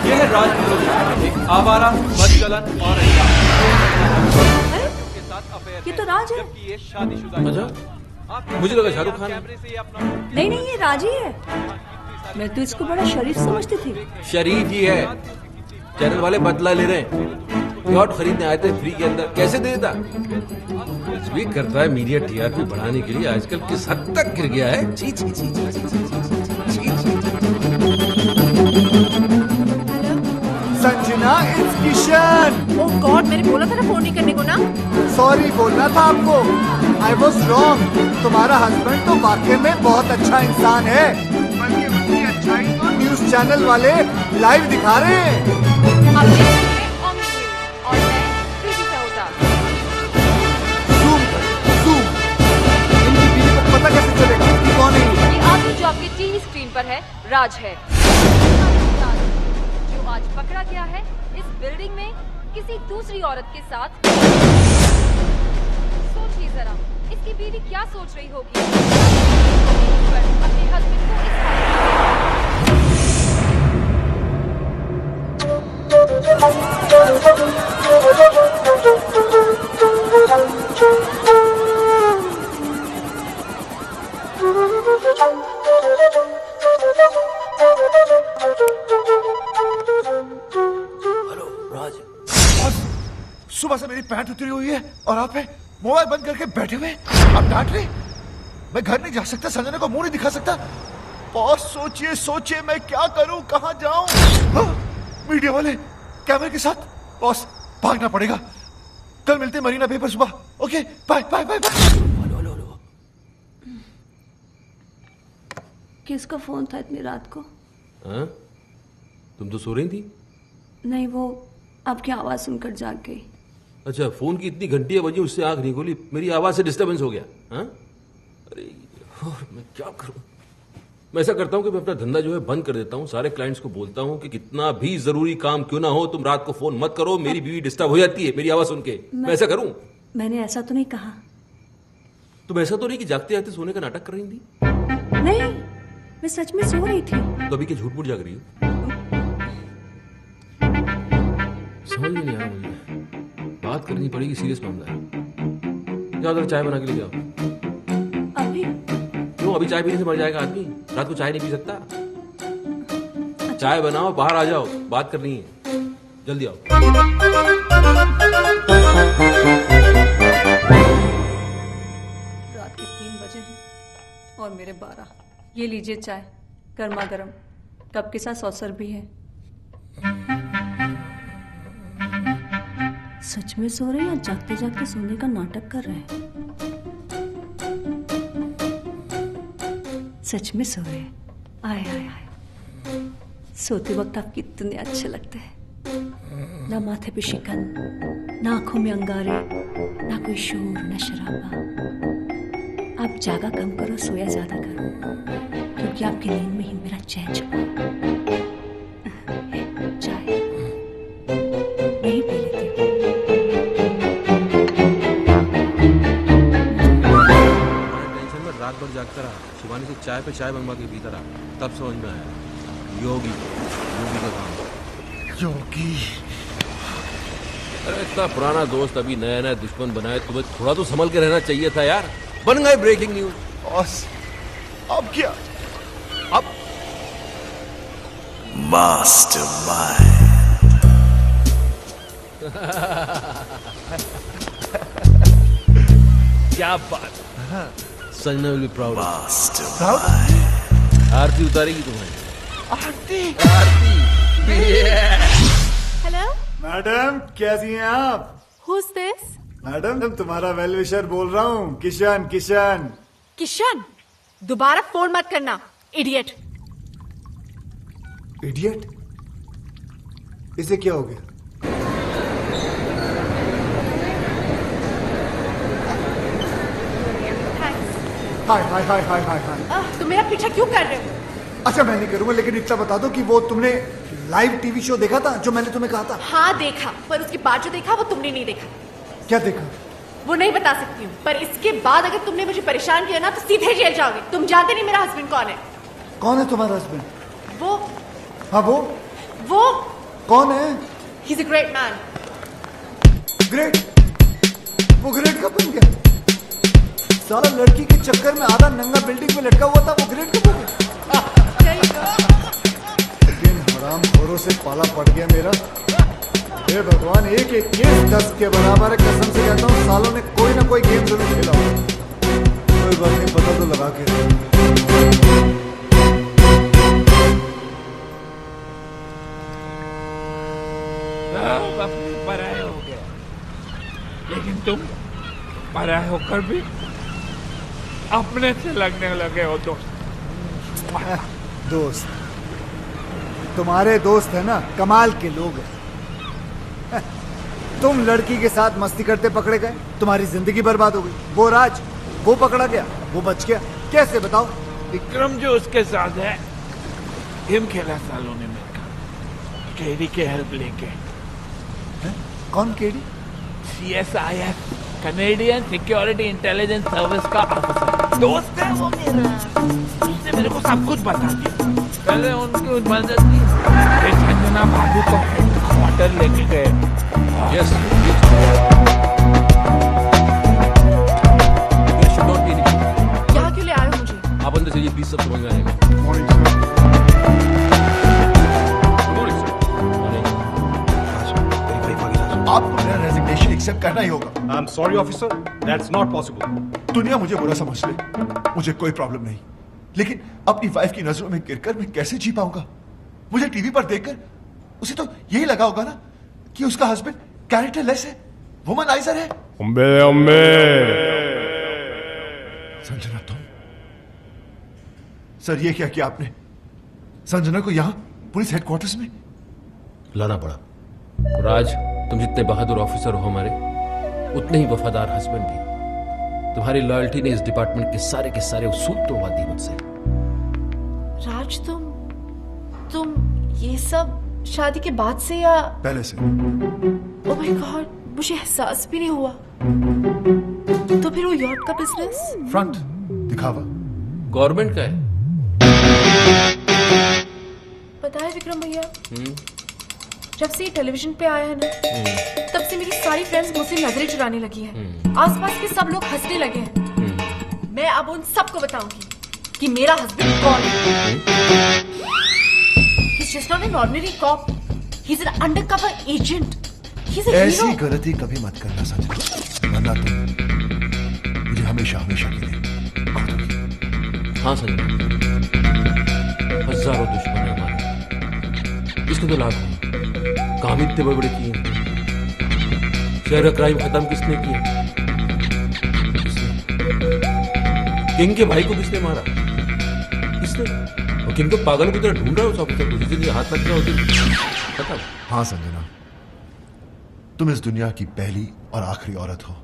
ये है राज film, एक आवारा बदचलन और ये तो राज है। अच्छा मुझे लगा शाहरुख खान है। नहीं नहीं ये राज ही है। मैं तो इसको बड़ा शरीफ समझती थी। शरीफ ही है, चैनल वाले बदला ले रहे हैं। यॉट खरीदने आए थे फ्री के अंदर, कैसे देता? स्वीट करता है मीडिया टीआरपी बढ़ाने के लिए आजकल किस हद तक गिर गया है। छी छी छी छी छी छी छी छी Sanjana, it's Kishan. Oh God, मैंने बोला था ना फोन नहीं करने को ना। सॉरी बोलना था आपको। I was wrong. तुम्हारा हस्बैंड तो वाकई में बहुत अच्छा इंसान है, बल्कि उसकी अच्छाई तो न्यूज चैनल वाले लाइव दिखा रहे हैं। आप देख रहे हैं ऑन न्यूज और मैं प्रीति सहोता। Zoom कर, zoom। इनकी बीवी को पता कैसे चलेगा कि कौन है ये? ये आदमी जो आपके टीवी स्क्रीन पर है राज है, जो आज पकड़ा गया है इस बिल्डिंग में किसी दूसरी औरत के साथ। सोचिए जरा, इसकी बीवी क्या सोच रही होगी अपने हस्बैंड को इस हालत सुबह से मेरी पैंट उतरी हुई है और आप मोबाइल बंद करके बैठे हुए आप डांट रहे। मैं घर नहीं जा सकता, संजना को मुंह नहीं दिखा सकता। बॉस सोचिए सोचिए मैं क्या करूं, कहां जाऊं? मीडिया वाले कैमरे के साथ। बॉस भागना पड़ेगा। कल मिलते मरीना पे पर सुबह। Okay bye bye bye bye. किसका फोन था इतनी रात को? हाँ? तुम तो सो रही थी। नहीं, वो आपकी आवाज सुनकर जाग गई। अच्छा, फोन की इतनी घंटियां बजी उससे आंख नहीं खोली, मेरी आवाज से डिस्टरबेंस हो गया। हाँ? अरे मैं क्या करूं? मैं ऐसा करता हूं कि मैं अपना धंधा जो है बंद कर देता हूं। सारे क्लाइंट्स को बोलता हूं कि कितना भी जरूरी काम क्यों ना हो, तुम रात को फोन मत करो। मेरी बीवी डिस्टर्ब हो जाती है मेरी आवाज सुन के। मैं ऐसा करूं? मैंने ऐसा तो नहीं कहा। तुम ऐसा तो नहीं कि जागते जागते सोने का नाटक कर रही थी? नहीं, मैं सच में सो रही थी। तो अभी क्या झूठ मूठ जाग रही हो? समझ में नहीं आ रहा मुझे। बात करनी पड़ेगी, सीरियस मामला है। जाओ जरा चाय बना के ले जाओ। अभी? क्यों, अभी चाय पीने से मर जाएगा आदमी? रात को चाय नहीं पी सकता? चाय बनाओ, बाहर आ जाओ, बात करनी है, जल्दी आओ। रात के 3 बजे हैं और मेरे 12। ये लीजिए चाय, गर्मा गर्म, कप के साथ सॉसर भी है। सच में सो रहे हैं या जागते जागते सोने का नाटक कर रहे हैं? सच में सो रहे हैं। आए आए आए, सोते वक्त आप कितने अच्छे लगते हैं। ना माथे पे शिकन, ना आंखों में अंगारे, ना कोई शोर, ना शराबा। आप जागा कम करो, सोया ज्यादा करो, क्योंकि आपकी नींद में ही मेरा चैन छुपा है। चाय मैं ही पी लेती हूँ। टेंशन में रात भर जागता रहा, शिवानी से चाय पे चाय बनवा के पीता रहा, तब समझ में आया योगी का काम। योगी, अरे इतना पुराना दोस्त अभी नया नया दुश्मन बनाए, तुम्हें थोड़ा तो संभल के रहना चाहिए था यार। बन गए ब्रेकिंग न्यूज। बॉस अब क्या? अब मास्टरमाइंड। क्या बात, Sanjana will be proud. Mastermind. आरती उतारेगी तुम्हें। आरती, हेलो, मैडम कैसी हैं आप? Who is this? मैडम तुम्हारा वेल विशर बोल रहा हूँ, किशन। किशन किशन, दोबारा फोन मत करना, इडियट। इडियट? इसे क्या हो गया? हाय हाय हाय हाय हाय हाय। तुम मेरा पीछा क्यों कर रहे हो? अच्छा मैं नहीं करूंगा, लेकिन इतना बता दो कि वो तुमने लाइव टीवी शो देखा था जो मैंने तुम्हें कहा था? हाँ देखा, पर उसके बाद जो देखा वो तुमने नहीं देखा। क्या देखा? वो नहीं बता सकती हूँ, पर इसके बाद अगर तुमने मुझे परेशान किया ना तो सीधे जेल जाओगे। तुम जानते नहीं मेरा हस्बैंड कौन है? कौन है तुम्हारा हस्बैंड? वो हाँ वो कौन है? He is a great man. Great? वो ग्रेट कब बन गया? सारा लड़की के चक्कर में आधा नंगा बिल्डिंग में लटका हुआ था, वो ग्रेट कब हो गया? लेकिन हराम खोरों से पाला पड़ गया मेरा। हे भगवान, एक एक केस 10 के बराबर है। कसम से कहता हूँ सालों ने कोई ना कोई गेम जरूर खेला होगा। कोई बात नहीं, पता तो लगा के। पराये हो गए, लेकिन तुम पराये होकर भी अपने से लगने लगे हो दोस्त। दोस्त? तुम्हारे दोस्त है ना, कमाल के लोग हैं। तुम लड़की के साथ मस्ती करते पकड़े गए, तुम्हारी जिंदगी बर्बाद हो गई। वो राज, वो पकड़ा गया, वो बच गया। कैसे बताओ? विक्रम जो उसके साथ है, गेम खेला सालों ने मिलकर, केडी के हेल्प लेके। कौन KD? CSIS, Canadian security intelligence service का ऑफिसर। दोस्त है वो मेरा, उसने मेरे को सब कुछ बता दिया। पहले उनकी मदद की, फिर संजना बाबू को हेडक्वार्टर लेके गए। यस, यहाँ क्यों ले आए हो मुझे? आप अंदर से ये प्लीज, सब समझ में आएगा। आपको मेरा रेजिग्नेशन एक्सेप्ट करना ही होगा। I am sorry officer, that's not possible. दुनिया मुझे बुरा समझ ले, मुझे कोई प्रॉब्लम नहीं, लेकिन अपनी वाइफ की नजरों में गिरकर मैं कैसे जी पाऊंगा? मुझे टीवी पर देखकर उसे तो यही लगा होगा ना कि उसका हस्बैंड कैरेक्टरलेस है, वुमनाइजर है। संजना, तुम? सर ये क्या किया आपने? संजना को यहां पुलिस हेडक्वार्टर्स में लाना पड़ा। राज, तुम जितने बहादुर ऑफिसर हो हमारे, उतने ही वफादार हस्बैंड भी। तुम्हारी लॉयल्टी ने इस डिपार्टमेंट के सारे उसूल तोड़वा दिए मुझसे। राज, तुम ये सब शादी के बाद से या पहले से? ओह माय गॉड, मुझे एहसास भी नहीं हुआ। तो फिर वो यॉट का बिजनेस? फ्रंट दिखावा गवर्नमेंट का है। पता है विक्रम भैया, जब से ये टेलीविजन पे आया है ना, तब से मेरी सारी फ्रेंड्स मुझसे नजरें चुराने लगी हैं। आसपास के सब लोग हंसने लगे हैं। मैं अब उन सबको बताऊंगी कि मेरा हस्बैंड कौन है। He's just not an ordinary cop. He's an undercover agent. He's a ऐसी hero. गलती कभी मत करना संजना, वरना तुम मुझे हमेशा हमेशा के लिए खो दोगी। हाँ संजय, हजारों दुश्मन है हमारे, इसके तो लाखों। काम इतने बड़े बड़े किए, शहर का क्राइम खत्म किसने किया? किंग के भाई को किसने मारा? किसने? और किंग तो पागल की तरह ढूंढ रहा है उस ऑफिसर को, जिसके लिए हाथ लग गया होती खत्म। हाँ संजना, तुम इस दुनिया की पहली और आखिरी औरत हो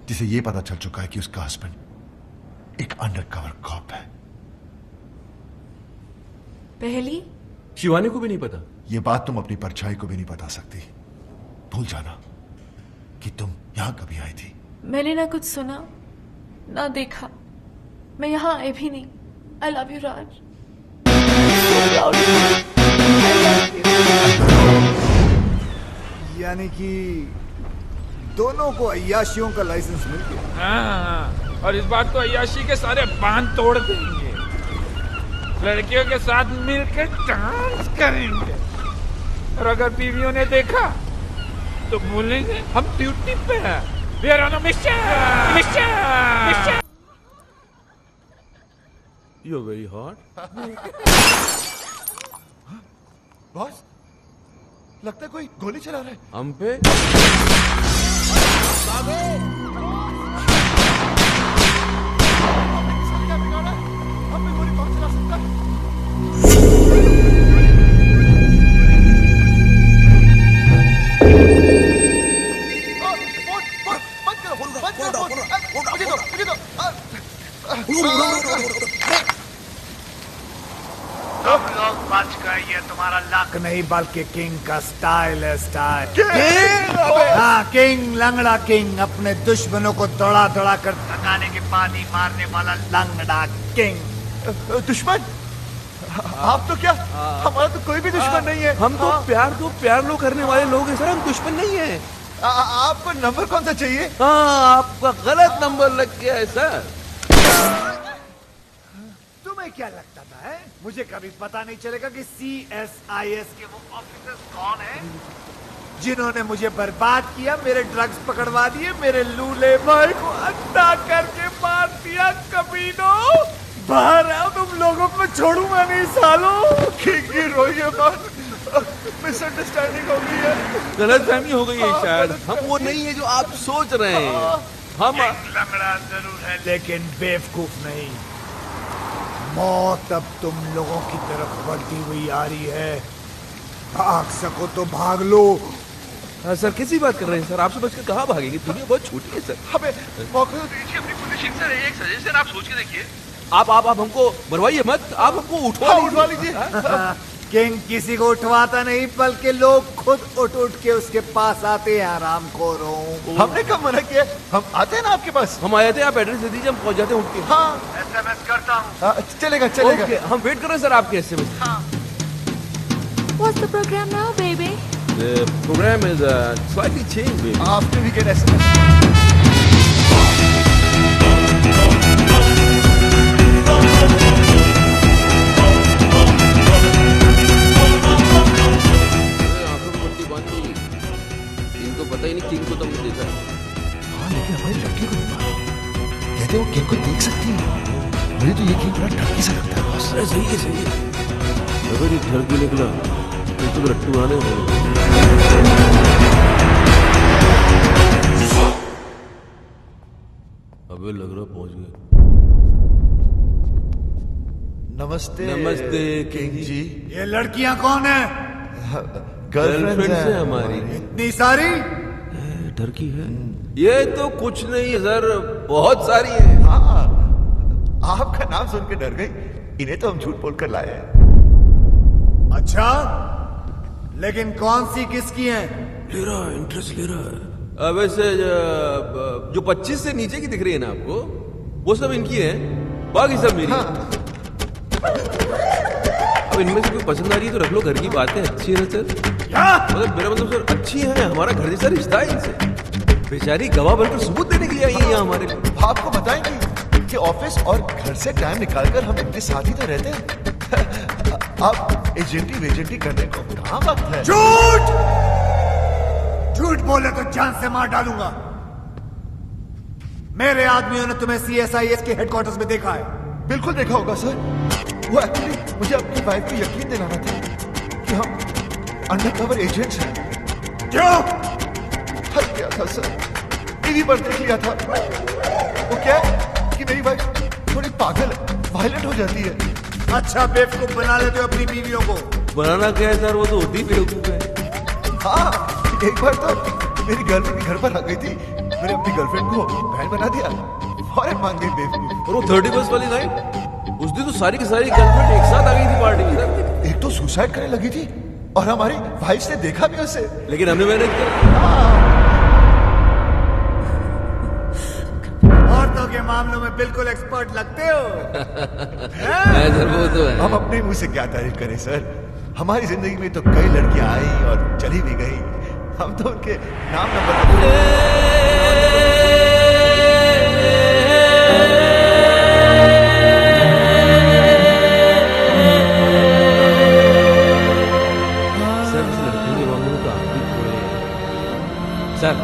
जिसे यह पता चल चुका है कि उसका हस्बैंड एक अंडरकवर कॉप है। पहली? शिवानी को भी नहीं पता। यह बात तुम अपनी परछाई को भी नहीं बता सकती। भूल जाना कि तुम यहां कभी आई थी। मैंने ना कुछ सुना ना देखा, मैं यहाँ आए भी नहीं। आई लव यू राज। यानी कि दोनों को अय्याशियों का लाइसेंस मिल गया। हाँ, और इस बार तो अय्याशी के सारे बांध तोड़ देंगे, लड़कियों के साथ मिलकर डांस करेंगे, और अगर बीवियों ने देखा तो बोलेंगे हम ड्यूटी पे हैं। We are on a mission! You're very hot. Boss, लगता है कोई गोली चला रहा है हम पे। हम पे गोली कौन चला सकता है? तुम लोग बच गए, ये तुम्हारा लक नहीं बल्कि किंग का स्टाइल है। स्टाइल हाँ, किंग, लंगड़ा किंग, अपने दुश्मनों को दौड़ा दौड़ा कर थकाने के बाद ही मारने वाला लंगड़ा किंग। दुश्मन? आप तो क्या, हमारा तो कोई भी दुश्मन नहीं है। हम तो प्यार लो करने वाले लोग हैं सर, हम दुश्मन नहीं है। आपको नंबर कौन सा चाहिए? हाँ, आपका गलत नंबर लग गया है सर। तुम्हें क्या लगता था है? मुझे कभी पता नहीं चलेगा कि CSIS के वो ऑफिसर्स कौन हैं जिन्होंने मुझे बर्बाद किया, मेरे ड्रग्स पकड़वा दिए, मेरे लूले भाई को अंधा करके मार दिया। कमीनों, बाहर आओ, तुम लोगों को छोड़ूंगा नहीं सालों। किंग की रोइए मत, मिसअंडरस्टैंडिंग हो गई है, गलतफहमी हो गई है शायद। हम वो नहीं है जो आप सोच रहे हैं। हम लंगड़ा जरूर है लेकिन बेवकूफ नहीं। मौत अब तुम लोगों की तरफ बढ़ती हुई आ रही है। भाग सको तो भाग लो। सर कैसी बात कर रहे हैं सर? आपसे बचकर कहाँ भागेंगे? दुनिया बहुत छोटी है सर। हमें मौका तो दीजिए अपनी पोजीशन सर। एक सजेशन आप सोच के देखिए। आप हमको मरवाइए मत, आप हमको उठवा लीजिए। किंग किसी को उठवाता नहीं, बल्कि लोग खुद उठ के उसके पास आते हैं। आराम खोरों, हमने कब मना किया? हम आते हैं ना आपके पास। हम आए थे, आप एड्रेस दे दीजिए, हम पहुंच जाते हैं उठ के। हाँ, SMS करता हूँ। चलेगा। हम वेट कर रहे हैं सर आपके SMS। What's the program now, baby? The program is slightly changed, baby. After we get SMS. पता ही नहीं किंग को तो हमने देखा। हाँ, लेकिन हमारी लड़की को नहीं मालूम। कहते वो किंग को देख सकती है। मुझे तो ये किंग बड़ा ठगी सा लगता है बॉस। सही है। अगर ये ठगी निकला तो लट्टू आने वाले। अबे लग रहा पहुंच गए। नमस्ते किंग जी। ये लड़कियां कौन है? गर्लफ्रेंड है हमारी। इतनी सारी? डर की है ये तो कुछ नहीं सर, बहुत सारी है। हाँ, आपका नाम सुन के डर गई। इन्हें तो हम झूठ बोलकर लाए हैं। अच्छा, लेकिन कौन सी किसकी है? ले रहा है, इंटरेस्ट ले रहा है। अब वैसे जो 25 से नीचे की दिख रही है ना आपको, वो सब इनकी है, बाकी सब मेरी। हाँ। अब इनमें से कोई पसंद आ रही है तो रख लो, घर की बातें अच्छी है सर। मतलब मेरा मतलब सर अच्छी है, हमारा घर जैसा रिश्ता है इनसे। बेचारी गवाह बनकर सबूत देने के लिए आई है यहाँ हमारे। आपको बताएंगी इनके ऑफिस और घर से टाइम निकालकर हम इनके साथ ही तो रहते हैं। अब एजेंटी करने को कहाँ वक्त है? झूठ झूठ बोले तो जान से मार डालूंगा। मेरे आदमियों ने तुम्हें CSIS के हेडक्वार्टर्स में देखा है। बिल्कुल देखा होगा सर। वो एक्चुअली मुझे अपनी वाइफ को यकीन दिलाना था कि हम अंडरकवर एजेंट्स हैं। क्यों? हर क्या था सर, टीवी पर देख लिया था। वो क्या कि मेरी वाइफ थोड़ी पागल है, वायलेंट हो जाती है। अच्छा बेवकूफ बना लेते हो अपनी बीवियों को। बनाना क्या है सर, वो तो होती बेवकूफ है। हाँ, एक बार तो मेरी गर्लफ्रेंड घर पर आ गई थी, मैंने अपनी गर्लफ्रेंड को बहन बना दिया, फौरन मान गई बेवकूफ। और वो 31 वाली नाइट, उस दिन तो सारी की सारी गर्लफ्रेंड एक साथ आ गई थी पार्टी में सर। एक तो सुसाइड करने लगी थी और हमारी वाइफ ने देखा भी उसे, लेकिन हमने मैनेज किया। औरतों के मामलों में बिल्कुल एक्सपर्ट लगते हो। सर वो तो है। हम अपने मुंह से क्या तारीफ करें सर, हमारी जिंदगी में तो कई लड़कियां आई और चली भी गई, हम तो उनके नाम न बता। सर इस लड़की के मामले में तो आप भी थोड़े, सर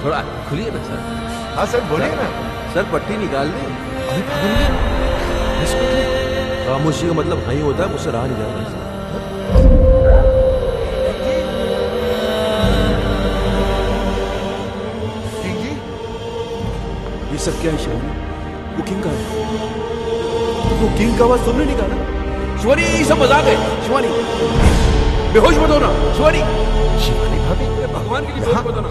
थोड़ा खुलिए ना सर। हाँ सर बोलिए ना सर, पट्टी निकाल दें। अरे खामोशी का मतलब हाँ ही होता है, मुझसे रहा नहीं जा रहा। ये सब क्या है शिवानी? वो किंग का है, वो किंग का आवाज तुमने निकाला? शिवानी ये सब मजाक है। शिवानी बेहोश मत होना। शिवानी, शिवानी भाभी, भगवान के लिए बेहोश मत होना।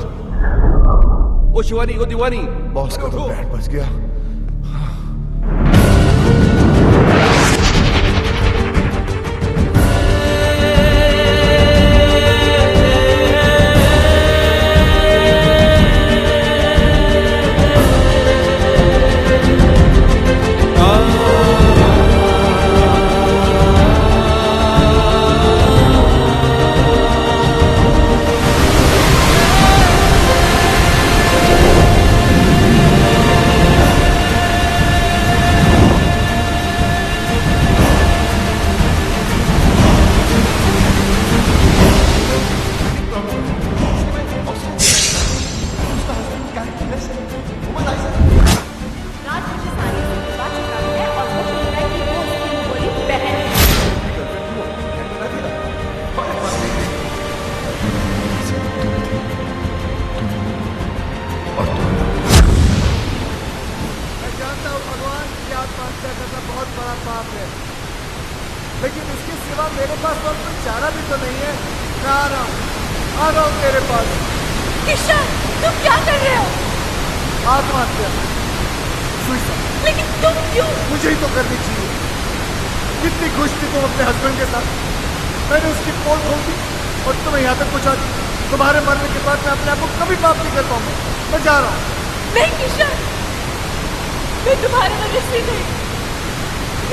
ओ शिवानी, ओ दीवानी, बॉस का तो बैंड बज गया। लेकिन इसके सिवा मेरे पास और कोई चारा भी तो नहीं है। मैं आ रहा हूँ तेरे पास। किशन, तुम क्या कर रहे हो? आत्महत्या। सुसाइड। लेकिन तुम क्यों? मुझे ही तो करनी चाहिए। कितनी खुश थी तुम अपने हस्बैंड के साथ, मैंने उसकी पोल खोल दी और तुम्हें यहाँ तक पहुँचा दी। तुम्हारे मरने के बाद मैं अपने आप को कभी माफ नहीं कर पाऊंगा। मैं जा रहा हूँ। नहीं किशन, मैं तुम्हारे वजह से नहीं,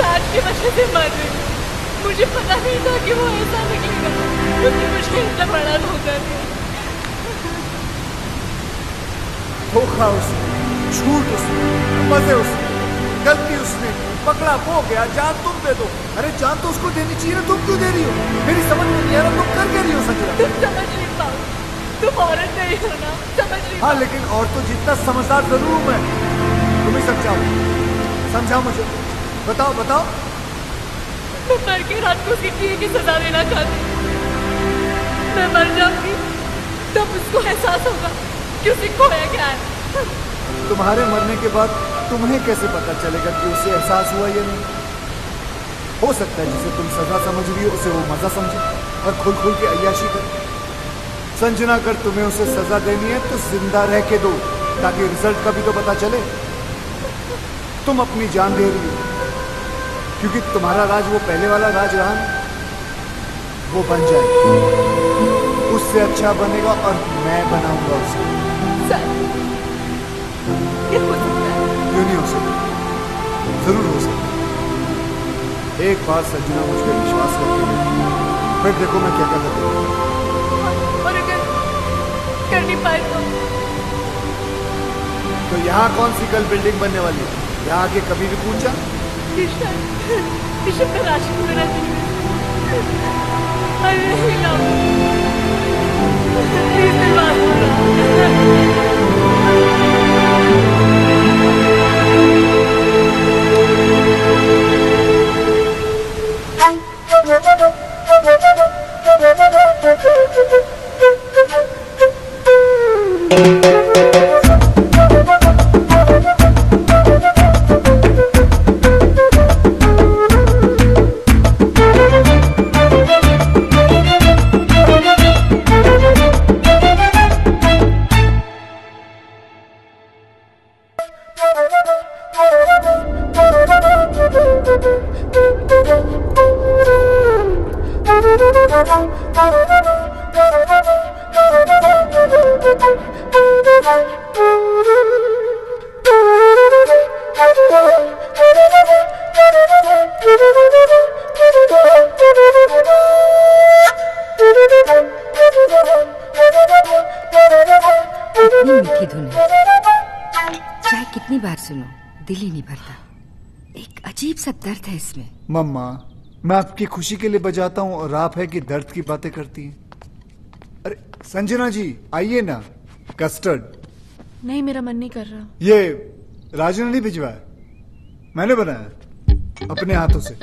राज की वजह से मर रही हूँ। मुझे पता नहीं था कि वो ऐसा निकलेगा, क्योंकि मुझे इतना बड़ा धोखा दिया। धोखा उसने, झूठ उसने, मजे उसने, गलती उसने, पकड़ा वो गया। जान तुम दे दो। अरे जान तो उसको देनी चाहिए ना, तुम क्यों दे रही हो? मेरी समझ में नहीं आ रहा तुम कर क्या रही हो संजना? तुम समझ नहीं पाओ, तुम औरत नहीं हो ना, समझ नहीं। हाँ लेकिन और तो जितना समझदार जरूर हूं मैं। तुम ही समझाओ मुझे। बताओ बताओ। मैं मर के रात को उसकी किए की सजा देना चाहती। मैं मर जाऊंगी तब उसको एहसास होगा कि उसे खोया क्या है। तुम्हारे मरने के बाद तुम्हें कैसे पता चलेगा कि उसे एहसास हुआ या नहीं? हो सकता है जिसे तुम सजा समझ रही हो उसे वो मजा समझे और खुल के अय्याशी करे। संजना, अगर तुम्हें उसे सजा देनी है तो जिंदा रह के दो, ताकि रिजल्ट का भी तो पता चले। तुम अपनी जान दे रही हो क्योंकि तुम्हारा राज वो पहले वाला राज रहा ना, वो बन जाएगा, उससे अच्छा बनेगा और मैं बनाऊंगा उसे। सर, ये हो सकता है? क्यों नहीं हो सकता? जरूर हो सकता। एक बार संजना मुझ पर विश्वास करके देखो, फिर देखो मैं क्या क्या करता हूँ। और अगर कर नहीं पाए तो यहाँ कौन सी कल बिल्डिंग बनने वाली है? या आगे कभी भी पूछा? किशन, किशन का राशि मेरा दिल है। I really love you. Please मेरी बात सुनो। कितनी मीठी धुन है, चाहे कितनी बार सुनो दिल ही नहीं भरता। एक अजीब सा दर्द है इसमें। मम्मा, मैं आपकी खुशी के लिए बजाता हूँ और आप है कि दर्द की बातें करती हैं। अरे संजना जी आइए ना, कस्टर्ड। नहीं, मेरा मन नहीं कर रहा। ये राजू ने नहीं भिजवाया, मैंने बनाया अपने हाथों से।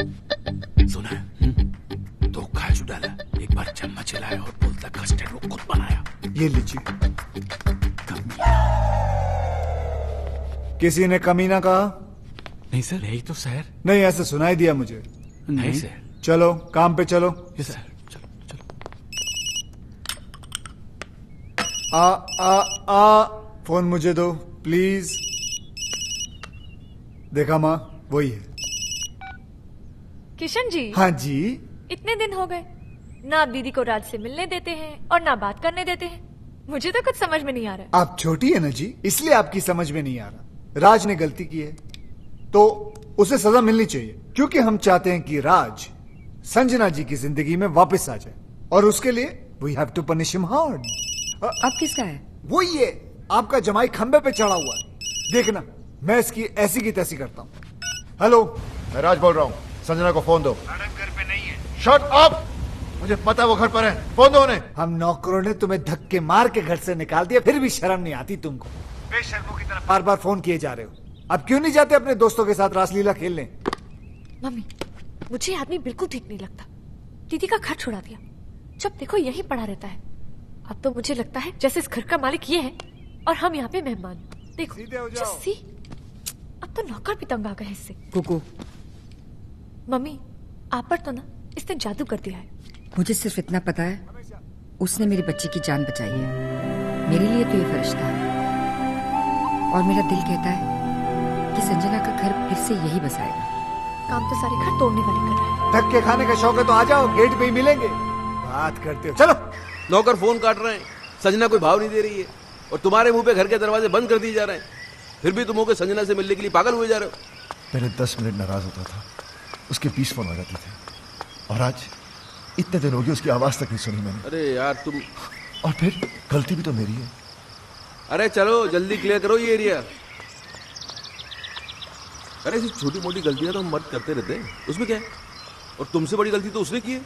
सुना है? धोखा है जो डाला, एक बार चम्मच हिलाया और बोलता कस्टर्ड वो खुद बनाया। ये लीजिए। किसी ने कमीना कहा? नहीं सर, यही तो सर। नहीं, ऐसे सुनाई दिया मुझे। नहीं सर। चलो काम पे चलो। यस सर, चलो चलो। फोन मुझे दो प्लीज। देखा माँ, वही है। किशन जी। हाँ जी। इतने दिन हो गए, ना आप दीदी को राज से मिलने देते हैं और ना बात करने देते हैं। मुझे तो कुछ समझ में नहीं आ रहा। आप छोटी है ना जी, इसलिए आपकी समझ में नहीं आ रहा। राज ने गलती की है तो उसे सजा मिलनी चाहिए, क्योंकि हम चाहते हैं कि राज संजना जी की जिंदगी में वापस आ जाए, और उसके लिए we have to punish him hard. अब किसका है? वो ये आपका जमाई खंबे पे चढ़ा हुआ है, देखना मैं इसकी ऐसी की तैसी करता हूँ। हेलो, मैं राज बोल रहा हूँ, संजना को फोन दो। मैडम घर पे नहीं है। शट अप, मुझे पता है वो घर पर है, फोन दो उन्हें। हम नौकरों ने तुम्हें धक्के मार के घर से निकाल दिया, फिर भी शर्म नहीं आती तुमको? बेशर्मों की तरफ बार बार फोन किए जा रहे हो। अब क्यों नहीं जाते अपने दोस्तों के साथ रासलीला खेलने? मम्मी, मुझे आदमी बिल्कुल ठीक नहीं लगता। दीदी का घर छुड़ा दिया, जब देखो यही पड़ा रहता है। अब तो मुझे लगता है जैसे इस घर का मालिक ये है और हम यहाँ पे मेहमान। देखो सीधे हो जाओ। जस्सी, अब तो नौकर भी तंग आ गए इससे। कुकू, मम्मी, आप पर तो ना इसने जादू कर दिया है। मुझे सिर्फ इतना पता है, उसने मेरी बच्ची की जान बचाई है। मेरे लिए तो ये फरिश्ता है, और मेरा दिल कहता है कि संजना का घर फिर से यही बसाएगा। काम तो सारे घर तोड़ने वाले कर रहे हैं। धक्के खाने का शौक है तो आ जाओ, गेट पे ही मिलेंगे। बात करते हो, चलो। नौकर फोन काट रहे हैं, संजना कोई भाव नहीं दे रही है, और तुम्हारे मुंह पे घर के दरवाजे बंद कर दिए जा रहे हैं। फिर भी तुम होकर संजना से मिलने के लिए पागल हुए जा रहे हो। पहले 10 मिनट नाराज होता था, उसके 20 फोन आ जाते थे, और आज इतने दिन हो गए उसकी आवाज तक नहीं सुनी मैंने। अरे यार तुम, और फिर गलती भी तो मेरी है। अरे चलो जल्दी क्लियर करो ये एरिया। अरे ऐसी छोटी मोटी गलतियां तो हम मर्द करते रहते हैं, उसमें क्या है? और तुमसे बड़ी गलती तो उसने की है।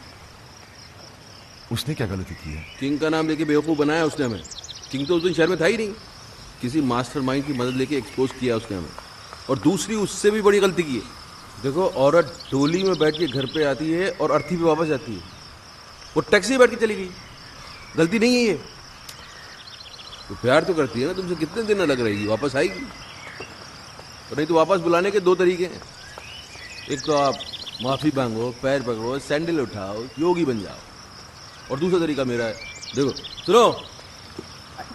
उसने क्या गलती की है? किंग का नाम लेके बेवकूफ बनाया उसने हमें। किंग तो उस दिन शहर में था ही नहीं, किसी मास्टरमाइंड की मदद लेके एक्सपोज किया उसने हमें। और दूसरी उससे भी बड़ी गलती की है। देखो, औरत डोली में बैठ के घर पे आती है और अर्थी पे वापस जाती है, वो टैक्सी में बैठ के चली गई। गलती नहीं है ये। तो प्यार तो करती है ना तुमसे, कितने दिन अलग रहेगी, वापस आएगी। और नहीं तो वापस बुलाने के 2 तरीके हैं। एक तो आप माफी मांगो, पैर पकड़ो, सैंडल उठाओ, योगी बन जाओ। और दूसरा तरीका मेरा है, देखो सुनो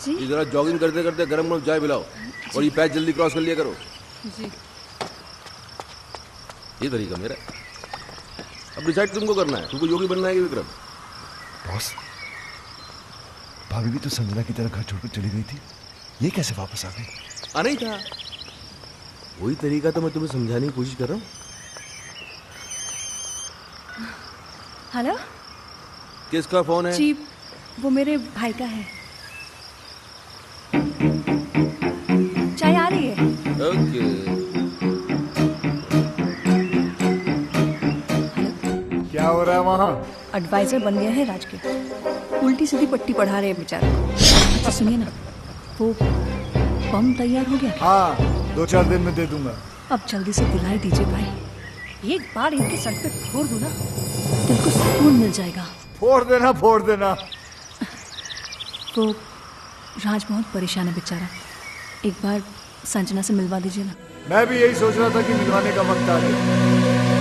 जी। ये जरा जॉगिंग करते करते गर्म गर्म चाय पिलाओ, और ये पैच जल्दी क्रॉस कर लिया करो जी। ये तरीका मेरा है। अब डिसाइड तुमको करना है, तुमको योगी बनना है कि विक्रम। बॉस, भाभी भी तो संजना की तरह घर छोड़कर चली गई थी, ये कैसे वापस आ गई? आना ही था, वही तरीका तो मैं तुम्हें समझाने की कोशिश कर रहा हूँ। हेलो किसका फोन है? जी, वो मेरे भाई का है। चाय आ रही है? ओके। हाँ हाँ एडवाइजर बन गया है राज के, उल्टी सीधी पट्टी पढ़ा रहे हैं बेचारे को। अच्छा सुनिए ना, वो फॉर्म तैयार हो गया? हाँ 2-4 दिन में दे दूंगा। अब जल्दी से दिलाई दीजिए भाई, एक बार इनके सर पे फोड़ दो ना, दिल को सुकून मिल जाएगा। फोड़ देना फोड़ देना। वो राज बहुत परेशान है बेचारा, एक बार संजना से मिलवा दीजिए ना। मैं भी यही सोच रहा था कि मिलवाने का वक्त आ गया।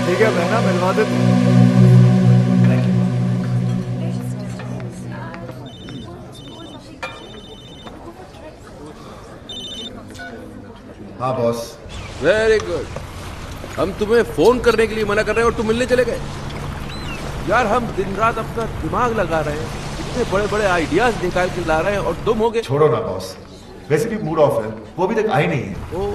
ठीक है बहना, मिलवा देते। हाँ बॉस। Very good. हम तुम्हें फोन करने के लिए मना कर रहे हैं और तुम मिलने चले गए। यार हम दिन रात अपना दिमाग लगा रहे हैं, इतने बड़े बड़े आइडियाज निकाल के ला रहे हैं और तुम हो गए। छोड़ो ना बॉस, वैसे भी मूड ऑफ है, वो अभी तक आई नहीं है। ओ,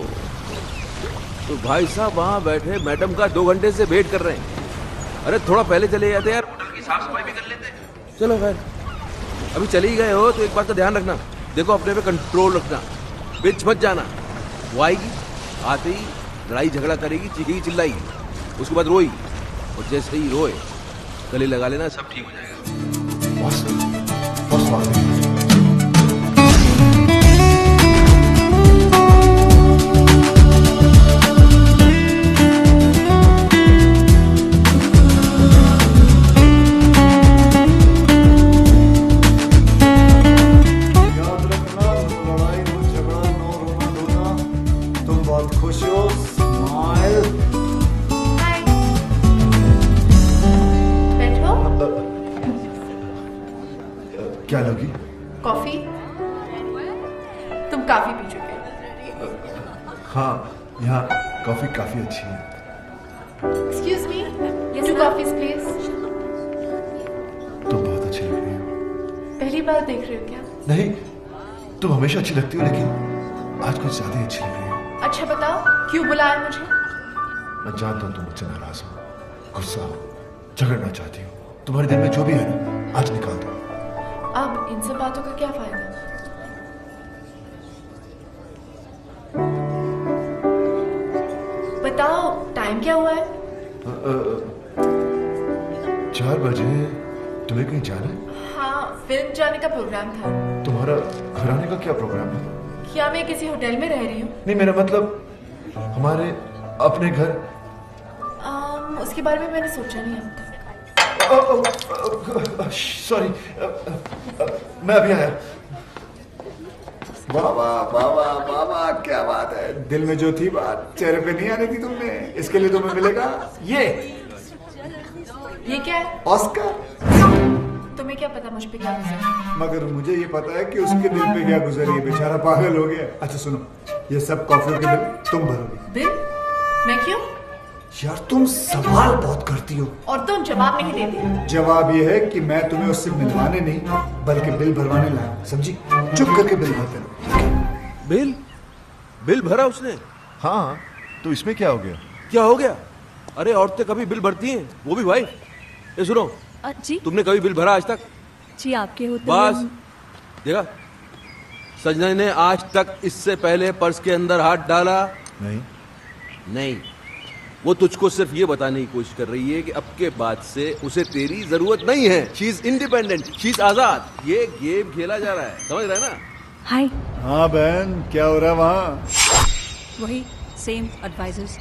तो भाई साहब वहाँ बैठे मैडम का 2 घंटे से वेट कर रहे हैं। अरे थोड़ा पहले चले जाते यार, होटल की साफ सफाई भी कर लेते। चलो खैर, अभी चले ही गए हो तो एक बात का ध्यान रखना, देखो अपने पे कंट्रोल रखना, बीच मत जाना। वो आएगी, आते ही लड़ाई झगड़ा करेगी, चीखेगी चिल्लाएगी, उसके बाद रोई, और जैसे ही रोए गले लगा लेना, सब ठीक हो जाएगा। बॉस बॉस आ गए। क्या लोगी? कॉफी? तुम काफी पी चुके हो। हाँ, यहाँ कॉफी काफी अच्छी है। Excuse me, 2 coffees please. तुम बहुत अच्छी लग रही हो। पहली बार देख रहे हो क्या? नहीं, तुम हमेशा अच्छी लगती हो, लेकिन आज कुछ ज्यादा ही अच्छी लग रही हो। अच्छा बताओ, क्यों बुलाया मुझे? मैं जानता हूँ तुम मुझसे नाराज हो, गुस्सा हो, झगड़ना चाहती हो। तुम्हारे दिल में जो भी है ना, आज निकाल दो। अब इन सब बातों का क्या फायदा? बताओ टाइम क्या हुआ है? 4 बजे। तुम्हें कहीं जाना है? हाँ, फिल्म जाने का प्रोग्राम था। तुम्हारा घर आने का क्या प्रोग्राम है? क्या मैं किसी होटल में रह रही हूँ? नहीं, मेरा मतलब हमारे अपने घर। उसके बारे में मैंने सोचा नहीं अब तक। सॉरी, मैं अभी आया। बाबा बाबा बाबा, क्या बात है। दिल में जो थी बात चेहरे पे नहीं आने दी तुमने, इसके लिए तुम्हें मिलेगा ये क्या है? ऑस्कर। तुम्हें क्या पता मुझ पे क्या गुजरा? मगर मुझे ये पता है कि उसके दिल पे क्या गुजरी है, बेचारा पागल हो गया। अच्छा सुनो, ये सब कॉफी के बिल तुम भरोगे। बिल? मैं क्यों? यार तुम सवाल बहुत करती हो और तुम जवाब नहीं देती। जवाब ये है कि मैं तुम्हें उससे मिलवाने नहीं बल्कि बिल भरवाने लाया, समझी? चुप करके बिल भरते रहो। बिल भरा उसने? हाँ, तो इसमें क्या हो गया? क्या हो गया? अरे औरतें कभी बिल भरती हैं, वो भी भाई। ये सुनो, जी तुमने कभी बिल भरा आज तक? जी आपके होते बस देखा, संजना ने आज तक इससे पहले पर्स के अंदर हाथ डाला नहीं। वो तुझको सिर्फ ये बताने की कोशिश कर रही है कि अब के बाद से उसे तेरी जरूरत नहीं है। She is independent, she is आजाद। ये गेम खेला जा रहा है, समझ रहा है ना? हाय। हाँ बहन, क्या हो रहा है वहाँ? वही सेम एडवाइजर्स,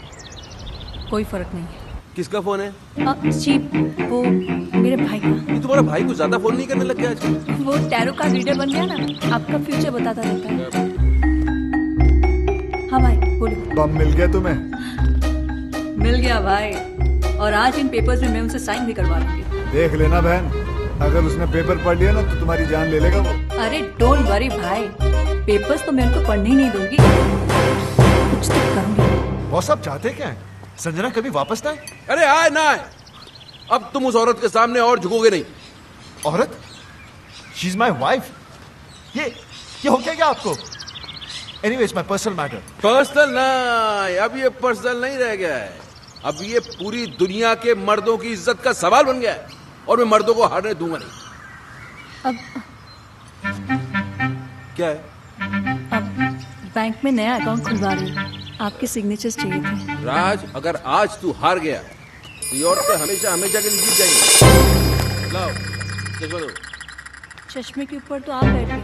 कोई फर्क नहीं है। किसका फोन है? जी वो मेरे भाई का। ये तुम्हारा भाई को ज्यादा फोन नहीं करने लग गया आजकल? वो टैरो का रीडर बन गया ना, आपका फ्यूचर बताता रहता है। हाँ भाई बोलो। बम मिल गया तुम्हें? मिल गया भाई, और आज इन पेपर्स में मैं उनसे साइन भी करवा लूंगी। देख लेना बहन, अगर उसने पेपर पढ़ लिया ना तो तुम्हारी जान ले लेगा वो। अरे डोंट वरी भाई, पेपर्स तो मैं उनको पढ़ने ही नहीं दूंगी, कुछ तो करूंगी। बॉस आप चाहते क्या है? संजना कभी वापस ना आए? अरे आए ना आए, अब तुम उस औरत के सामने और झुकोगे नहीं। औरत? She is my wife. ये हो क्या आपको? Anyways my personal matter. Personal नहीं, अब ये पर्सनल नहीं रह गया है, अब ये पूरी दुनिया के मर्दों की इज्जत का सवाल बन गया है, और मैं मर्दों को हारने दूंगा नहीं। अब क्या है? अब बैंक में नया अकाउंट खुलवा रही हूँ, आपके सिग्नेचर्स चाहिए थे। राज, अगर आज तू हार गया तो ये औरतें हमेशा हमेशा के लिए जीत जाएंगी। चश्मा दो। चश्मे के ऊपर तो आप बैठ गए।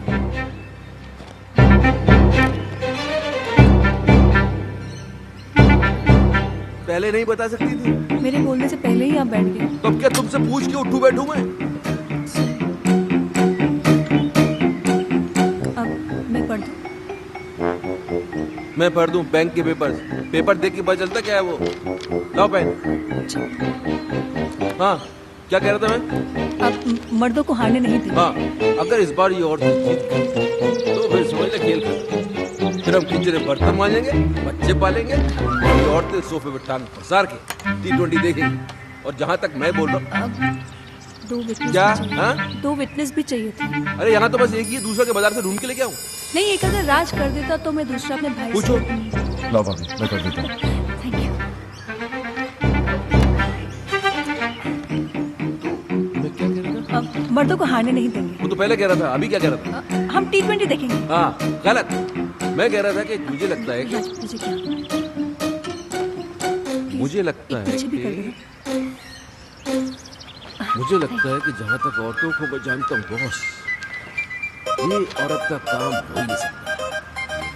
पहले नहीं बता सकती थी? मेरे बोलने से पहले ही आप बैठ गए। तो अब क्या तुमसे पूछ के उठूं बैठूं मैं? अब मैं पढ़ दूं? मैं पढ़ दूं बैंक के पेपर देख के पता चलता क्या है वो। लाओ पेन। हाँ, क्या कह रहा था मैं? आप मर्दों को हारने नहीं देंगे। हाँ, अगर इस बार ये औरतें जीत गई तो फिर समझ ले खेल खत्म। फिर हम किचन में बर्तन मांजेंगे, बच्चे पालेंगे और ये औरतें सोफे पे टांग पसार के T20 देखेंगी। और जहाँ तक मैं बोल रहा हूँ, दो विटनेस क्या? भी चाहिए। हाँ? 2 विटनेस भी चाहिए थे। अरे यहाँ तो बस एक ही है, दूसरा के बाजार से ढूंढ के लेके आऊँ। नहीं, एक अगर राज कर देता तो मैं दूसरा अपने भाई पूछो। से। लो भाभी, मैं कर देता हूँ। Thank you. मैं क्या कह रहा था? अब मर्दों को हारने नहीं देंगे। वो तो पहले कह रहा था, अभी क्या कह रहा था? हम T20 देखेंगे। हाँ, गलत। मैं कह रहा था कि मुझे लगता है कि मुझे क्या? मुझे लगता है पीछे भी कर कि देना। मुझे लगता है कि जहाँ तक औरतों को मैं जानता हूँ बॉस, ये औरत का काम हो ही नहीं सकता।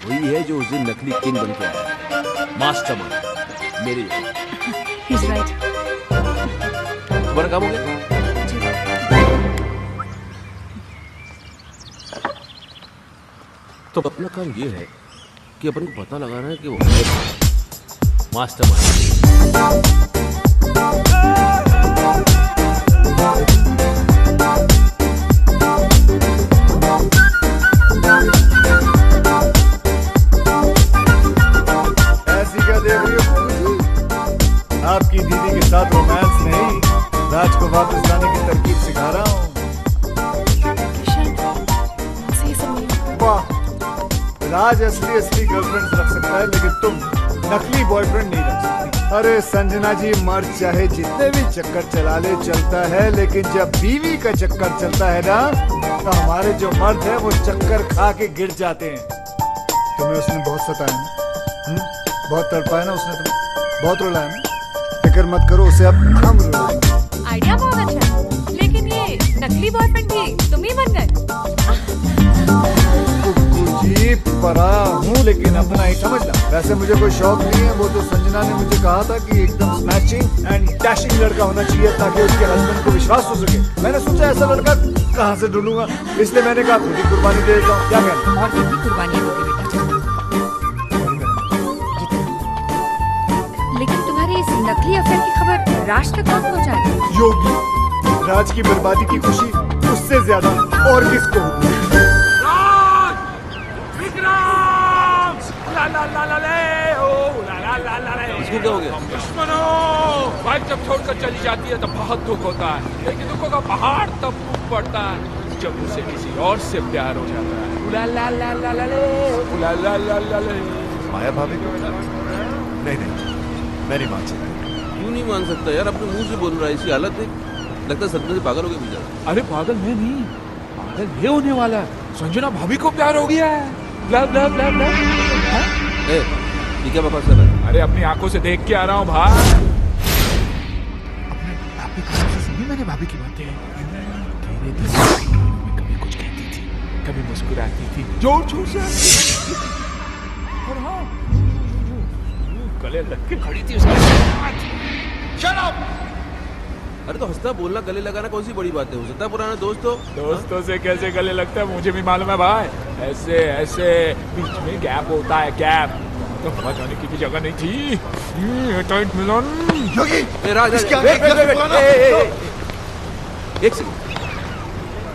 वही है जो उस दिन नकली किंग बन के आया, मास्टरमाइंड मेरे जैसा। He's right। तुम्हारा काम हो गया? तो अपना काम ये है कि अपन को पता लगाना है कि वो मास्टरमाइंड। ऐसी क्या देख रही हो जी? आपकी दीदी के साथ रोमांस नहीं, राज को वापस लाने की तरकीब सिखा रहा हूँ। वाह, राज असली गर्लफ्रेंड रख सकता है, लेकिन तुम नकली बॉयफ्रेंड नहीं रख सकती। अरे संजना जी, मर्द चाहे जितने भी चक्कर चला ले चलता है, लेकिन जब बीवी का चक्कर चलता है ना, तो हमारे जो मर्द है वो चक्कर खा के गिर जाते हैं। तुम्हें उसने बहुत सताया ना, बहुत तड़पाया ना उसने तुम्हें, बहुत रुलाया ना। फिक्र मत करो, उसे अब हम रुलाएंगे। आइडिया बहुत अच्छा है, लेकिन ये नकली बॉयफ्रेंड भी तुम ही बन गए। जी पराया हूँ, लेकिन अपना ही समझना। वैसे मुझे कोई शौक नहीं है, वो तो संजना ने मुझे कहा था कि एकदम स्नैचिंग एंड डैशिंग लड़का होना चाहिए ताकि उसके हस्बैंड को विश्वास हो सके। मैंने सोचा ऐसा लड़का कहाँ से ढूंढूंगा, इसलिए मैंने कहा खुद ही कुर्बानी दे देता हूँ। क्या कहना? और कितनी कुर्बानियां दोगे बेटा? लेकिन तुम्हारी इस नकली अफेयर की खबर राज तक कब पहुंचाएगी? योगी, राज की बर्बादी की खुशी उससे ज्यादा और किसको होगी? इसको क्या हो गया? दुश्मनों, वाइफ जब छोड़कर चली जाती है तो बहुत दुख होता है, लेकिन दुखों का पहाड़ तब टूट पड़ता है जब उसे किसी और से प्यार हो जाता है। उला ला ला ला ला ले, उला ला ला ला ले। माया भाभी? नहीं, मैं नहीं मान सकता। क्यों नहीं मान सकता यार? अपने मुंह से बोल रहा है, ऐसी हालत है, लगता है सदमे से पागल हो गया बेचारा। अरे पागल मैं नहीं, पागल ये होने वाला है। संजना भाभी को प्यार हो गया है। Love love love love. ये क्या बकवास कर रहा है? अरे अपनी आंखों से देख के आ रहा हूँ भाई। अपने भाभी की से सुनी मैंने भाभी की बातें। तेरे दिल में कभी कुछ कहती थी, कभी मुस्कुराती थी, जोर जोर से और हाँ, गले लग के खड़ी थी उसके साथ। Shut up! अरे तो हंसना बोलना गले लगाना कौन सी बड़ी बात है? हो सकता है पुराना दोस्त हो। दोस्तों से कैसे गले लगता है मुझे भी मालूम है भाई। ऐसे ऐसे बीच में गैप होता है, गैप तो हवा जाने की भी जगह नहीं थी। टाइट मिलन। योगी, एक सेकंड,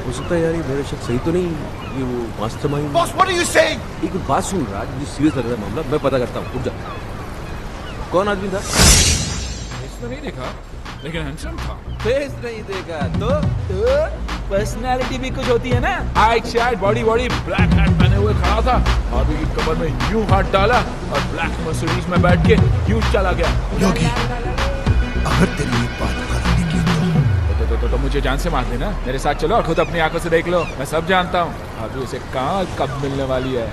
हो सकता है यार ये मेरा शक सही तो नहीं, ये वो mastermind. Boss, what are you saying? एक बात सुन राज, मुझे सीरियस लग रहा है मामला, मैं पता करता हूँ, रुक जा। कौन आदमी था? इसने नहीं देखा, लेकिन हैंडसम था। फेस नहीं देखा तो पर्सनालिटी भी कुछ होती है ना। Height शाइट body body, black hat पहने हुए खड़ा था, भाभी की कमर में यूं हाथ डाला और ब्लैक मर्सिडीज में बैठ के यूं चला गया। योगी, अगर तेरी एक बात गलत निकली तो मुझे जान से मार देना। मेरे साथ चलो और खुद अपनी आंखों से देख लो, मैं सब जानता हूँ। भाभी उसे कहाँ कब मिलने वाली है।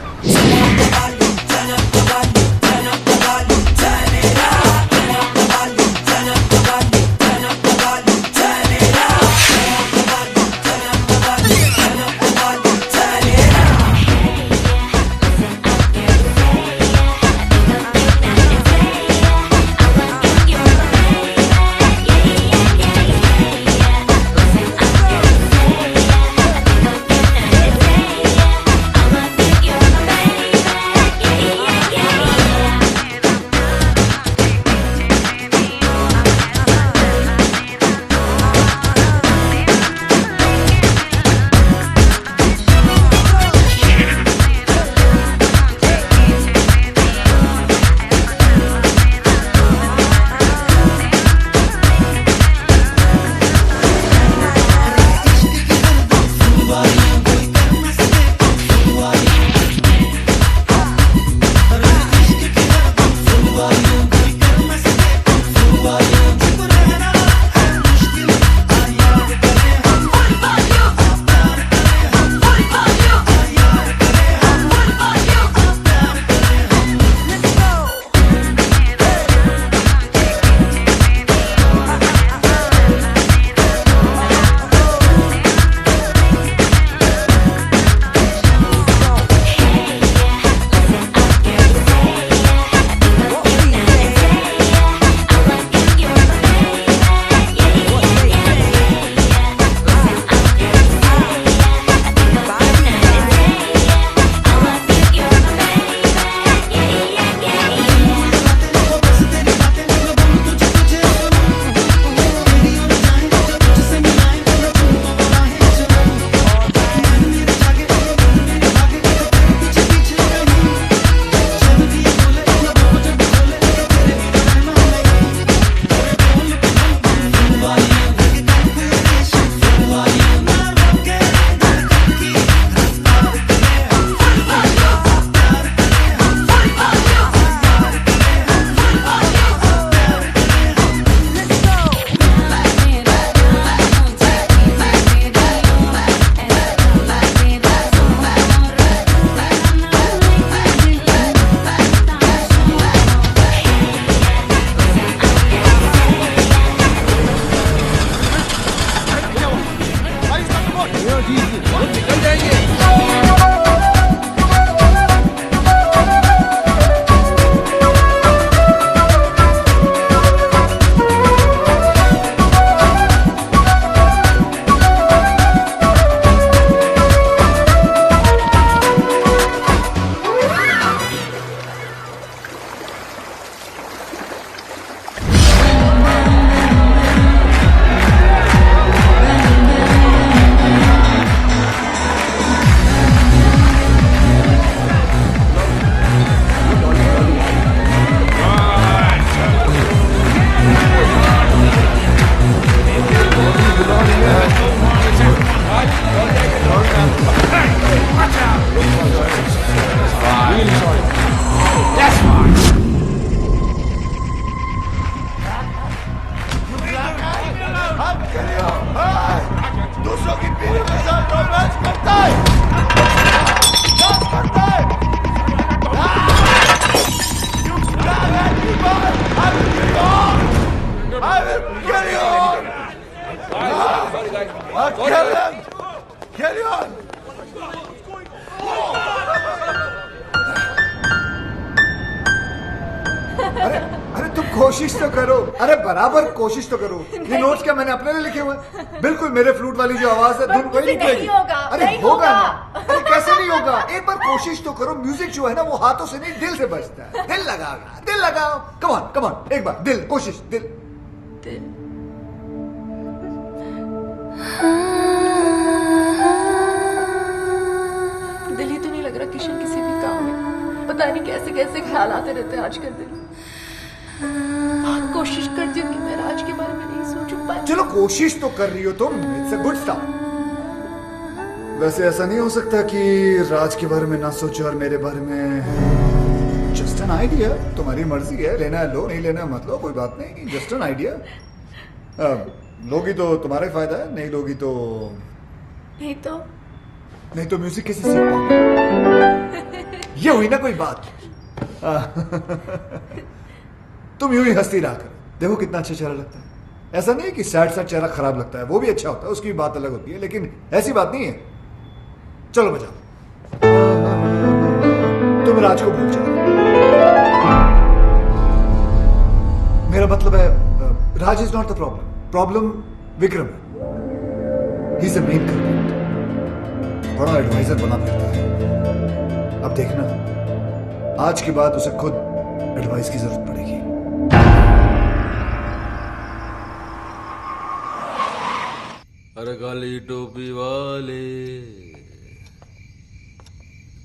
निकल जाएंगे। दूसरों की बीवी के साथ रोमांस करता है, डांस करता है। You drag at me, man. I will carry on. I will carry on. Carry on. अरे तुम कोशिश तो करो, अरे बराबर कोशिश तो करो। ये नोट्स क्या मैंने अपने लिए लिखे हुए? बिल्कुल मेरे फ्लूट वाली जो आवाज है धुन कोई नहीं नहीं होगा, अरे नहीं होगा होगा। ना, अरे कैसे नहीं होगा? एक बार कोशिश तो करो। म्यूजिक जो है ना वो हाथों से नहीं दिल से बजता है। दिल लगाओ, दिल लगाओ। कम ऑन एक बार दिल, कोशिश दिल। दिल ही तो नहीं लग रहा किशन किसी भी काम में। पता नहीं कैसे कैसे ख्याल आते रहते हैं आजकल दिल। कोशिश करती हूँ कि मैं राज के बारे में नहीं सोचूं, पर चलो कोशिश तो कर रही हो तुम, इट्स अ गुड स्टार्ट। वैसे ऐसा नहीं हो सकता कि राज के बारे में ना सोचो और मेरे बारे में। जस्ट एन आइडिया, तुम्हारी मर्जी है, लेना है लो, नहीं लेना मत लो, कोई बात नहीं, जस्ट एन आइडिया। लोगी तो तुम्हारा ही फायदा है, नहीं लोगी तो नहीं तो म्यूजिक कैसे सीख पाओगे? ये हुई ना कोई बात। तुम यूं ही हंसती रहा कर, देखो कितना अच्छा चेहरा लगता है। ऐसा नहीं है कि सैड चेहरा खराब लगता है, वो भी अच्छा होता है, उसकी बात अलग होती है, लेकिन ऐसी बात नहीं है। चलो बजाओ। तुम राज को भूल जाओ। मेरा मतलब है Raj is not the problem Vikram है। He is the main culprit. बड़ा एडवाइजर बना फिरता है। अब देखना, आज के बाद उसे खुद एडवाइस की जरूरत पड़ेगी। अरे काली टोपी वाले,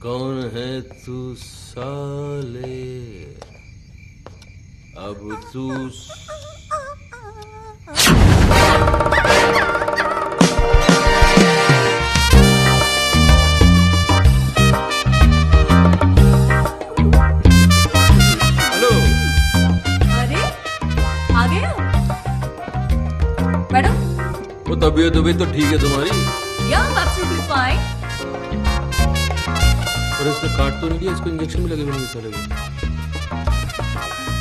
कौन है तू साले? अब तू हेलो। अरे आ गए हो मैडम? वो तबीयत तो ठीक है तुम्हारी? या एब्सोल्युटली फाइन। और इसने काट तो नहीं दिया, इसको इंजेक्शन भी लगे हुए नहीं चलेगा।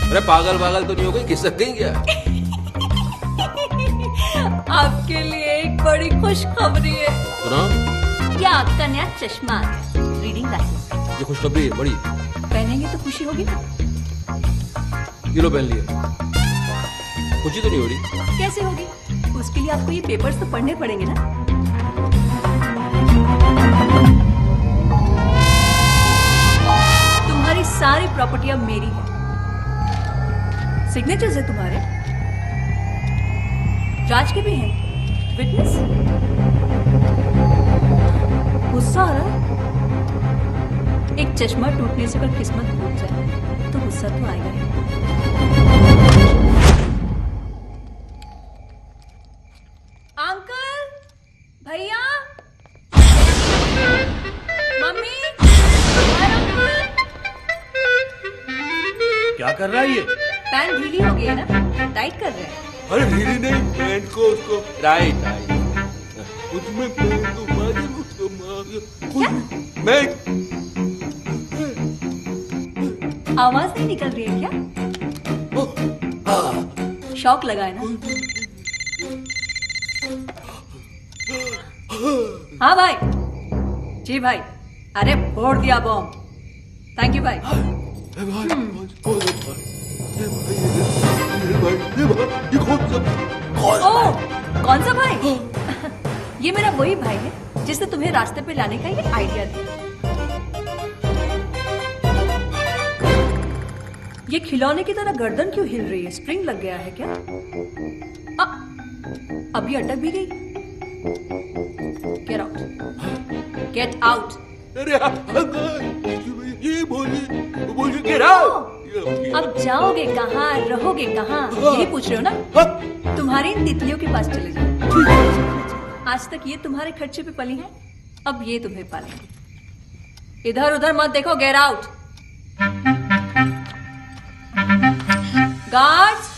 अरे पागल तो नहीं हो गई, खिसक गई क्या? आपके लिए एक बड़ी खुशखबरी है। सुनाओ। या आपका नया चश्मा आ गया, रीडिंग ग्लासेस। ये खुशखबरी है बड़ी। पहनेंगे तो खुशी होगी ना? ये लो पहन लिया, खुशी तो नहीं हो रही। कैसे होगी? उसके लिए आपको ये पेपर्स तो पढ़ने पड़ेंगे ना। तुम्हारी सारी प्रॉपर्टी अब मेरी है। सिग्नेचर्स है तुम्हारे, राज के भी हैं। विटनेस? गुस्सा आ रहा है? एक चश्मा टूटने से अगर किस्मत टूट जाए तो गुस्सा तो आएगा ही। अंकल, भैया, मम्मी, क्या कर रहा है ये? पैंट ढीली हो गई है ना, टाइट कर रहे हैं। अरे ढीली नहीं, पैंट को उसको टाइट उसमें पैंट को मार उसको मैं आवाज नहीं निकल रही है क्या? शौक लगा है ना? हाँ भाई, जी भाई, अरे फोड़ दिया बॉम्ब। थैंक यू भाई। ओ, कौन सा भाई? ये मेरा वही भाई है जिसने तुम्हें रास्ते पे लाने का ये आइडिया दिया। ये खिलौने की तरह गर्दन क्यों हिल रही है? स्प्रिंग लग गया है क्या? अभी अटक भी गई। Get out, get out. ये बोलिए गेट आउट। अब जाओगे कहाँ, रहोगे कहाँ, यही पूछ रहे हो ना? तुम्हारी इन तितलियों के पास चले जाओ। आज तक ये तुम्हारे खर्चे पे पली है, अब ये तुम्हें पालेंगे। इधर उधर मत देखो, get out. Guards,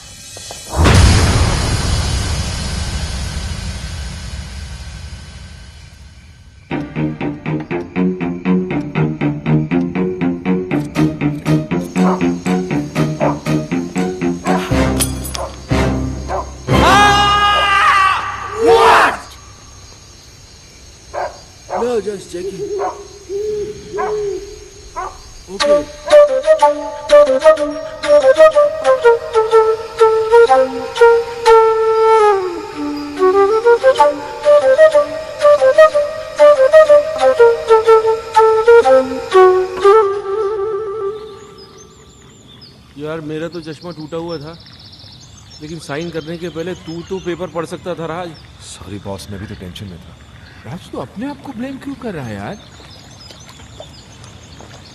No, just checking. Okay. यार मेरा तो चश्मा टूटा हुआ था, लेकिन साइन करने के पहले तू तो पेपर पढ़ सकता था राज। सॉरी बॉस, मैं भी तो टेंशन में था। राज तो अपने आप को ब्लेम क्यों कर रहा है यार?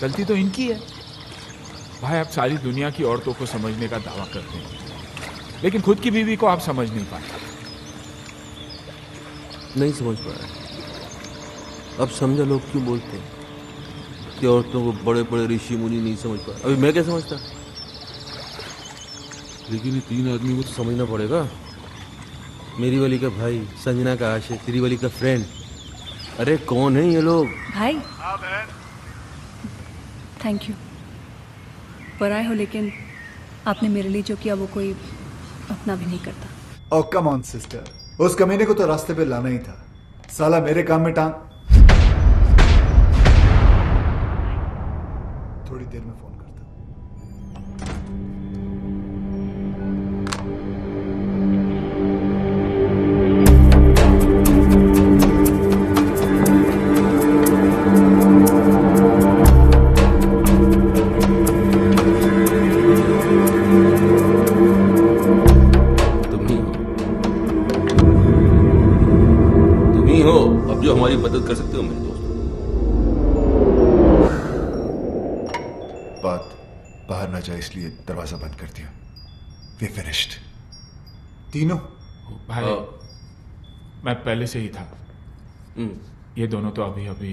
गलती तो इनकी है। भाई आप सारी दुनिया की औरतों को समझने का दावा करते हैं, लेकिन खुद की बीवी को आप समझ नहीं पाते। नहीं समझ पाया। अब समझा लोग क्यों बोलते हैं कि औरतों को बड़े बड़े ऋषि मुनि नहीं समझ पाए। अभी मैं क्या समझता, लेकिन ये तीन आदमी को तो समझना पड़ेगा। मेरी वाली का भाई, संजना का आशिक, तेरी वाली का फ्रेंड। अरे कौन है ये लोग? भाई थैंक यू। पराए हो, लेकिन आपने मेरे लिए जो किया वो कोई अपना भी नहीं करता। ओह कम ऑन सिस्टर, उस कमीने को तो रास्ते पे लाना ही था। साला मेरे काम में टांग। थोड़ी देर में फोन करता। जो हमारी मदद कर सकते हो मेरे दोस्त। बात बाहर ना जाए इसलिए दरवाजा बंद कर दिया। We finished. तीनों भाई मैं पहले से ही था। ये दोनों तो अभी अभी।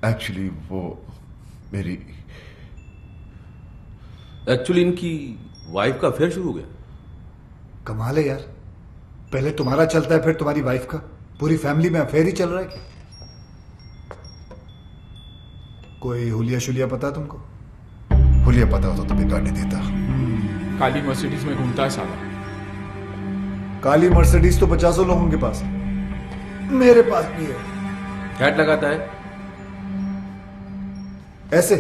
एक्चुअली वो मेरी इनकी वाइफ का अफेयर शुरू हो गया। कमाल है यार, पहले तुम्हारा चलता है फिर तुम्हारी वाइफ का। पूरी फैमिली में अफेयर ही चल रहा है क्या? कोई हुलिया शुलिया पता है तुमको? हुलिया पता होता तो बिगाड़ने देता। काली मर्सिडीज में घूमता है साला। काली मर्सिडीज तो 50 लोगों के पास है, मेरे पास भी है। हैट लगाता है ऐसे।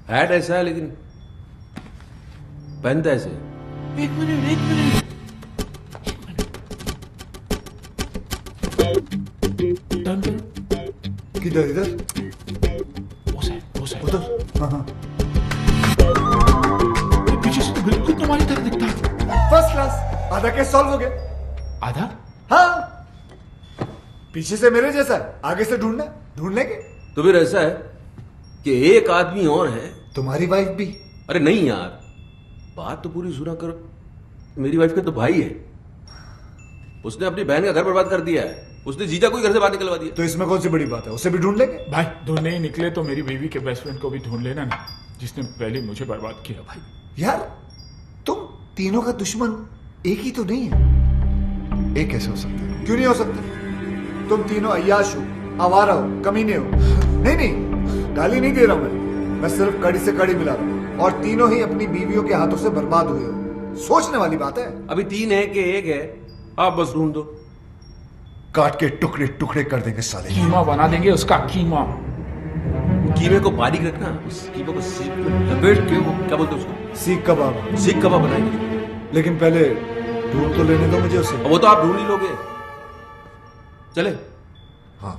हैट ऐसा है लेकिन पहनता ऐसे। एक मिनट किधर? इधर उधर। हाँ। पीछे से तो बिल्कुल तुम्हारी तरह दिखता है। First class. आधा केस सॉल्व हो गया। आधा? हाँ, पीछे से मेरे जैसा है, आगे से ढूंढ लेंगे। तो फिर ऐसा है कि एक आदमी और है। तुम्हारी वाइफ भी? अरे नहीं यार, बात तो पूरी सुना करो। मेरी वाइफ का तो भाई है, उसने अपनी बहन का घर बर्बाद कर दिया है। उसने जीजा को ही घर से बाहर निकलवा दिया। तो इसमें कौन सी बड़ी बात है? उसे भी ढूंढ लेंगे। भाई ढूंढने ही निकले तो मेरी बीवी के बेस्ट फ्रेंड को भी ढूंढ लेना ना, जिसने पहले मुझे बर्बाद किया। भाई यार तुम तीनों का दुश्मन एक ही तो नहीं है। एक कैसे हो सकता है? क्यों नहीं हो सकता? तुम तीनों अय्याश हो, आवारा हो, कमीने हो। नहीं, गाली नहीं दे रहा मैं सिर्फ कड़ी से कड़ी मिला रहा हूं। और तीनों ही अपनी बीवियों के हाथों से बर्बाद हुए हो। सोचने वाली बात है। अभी 3 है कि 1 है आप बस ढूंढ दो। काट के टुकड़े टुकड़े कर देंगे साले। कीमा बना देंगे उसका, कीमा। कीमे को बारीक रखना, उस कीमे को सीख लपेट के, वो क्या बोलते हैं उसको, सीख कबाब। सीख कबाब बनाएंगे। लेकिन पहले ढूंढ तो लेने दो मुझे उसे। वो तो आप ढूंढ ही लोगे। चले। हाँ।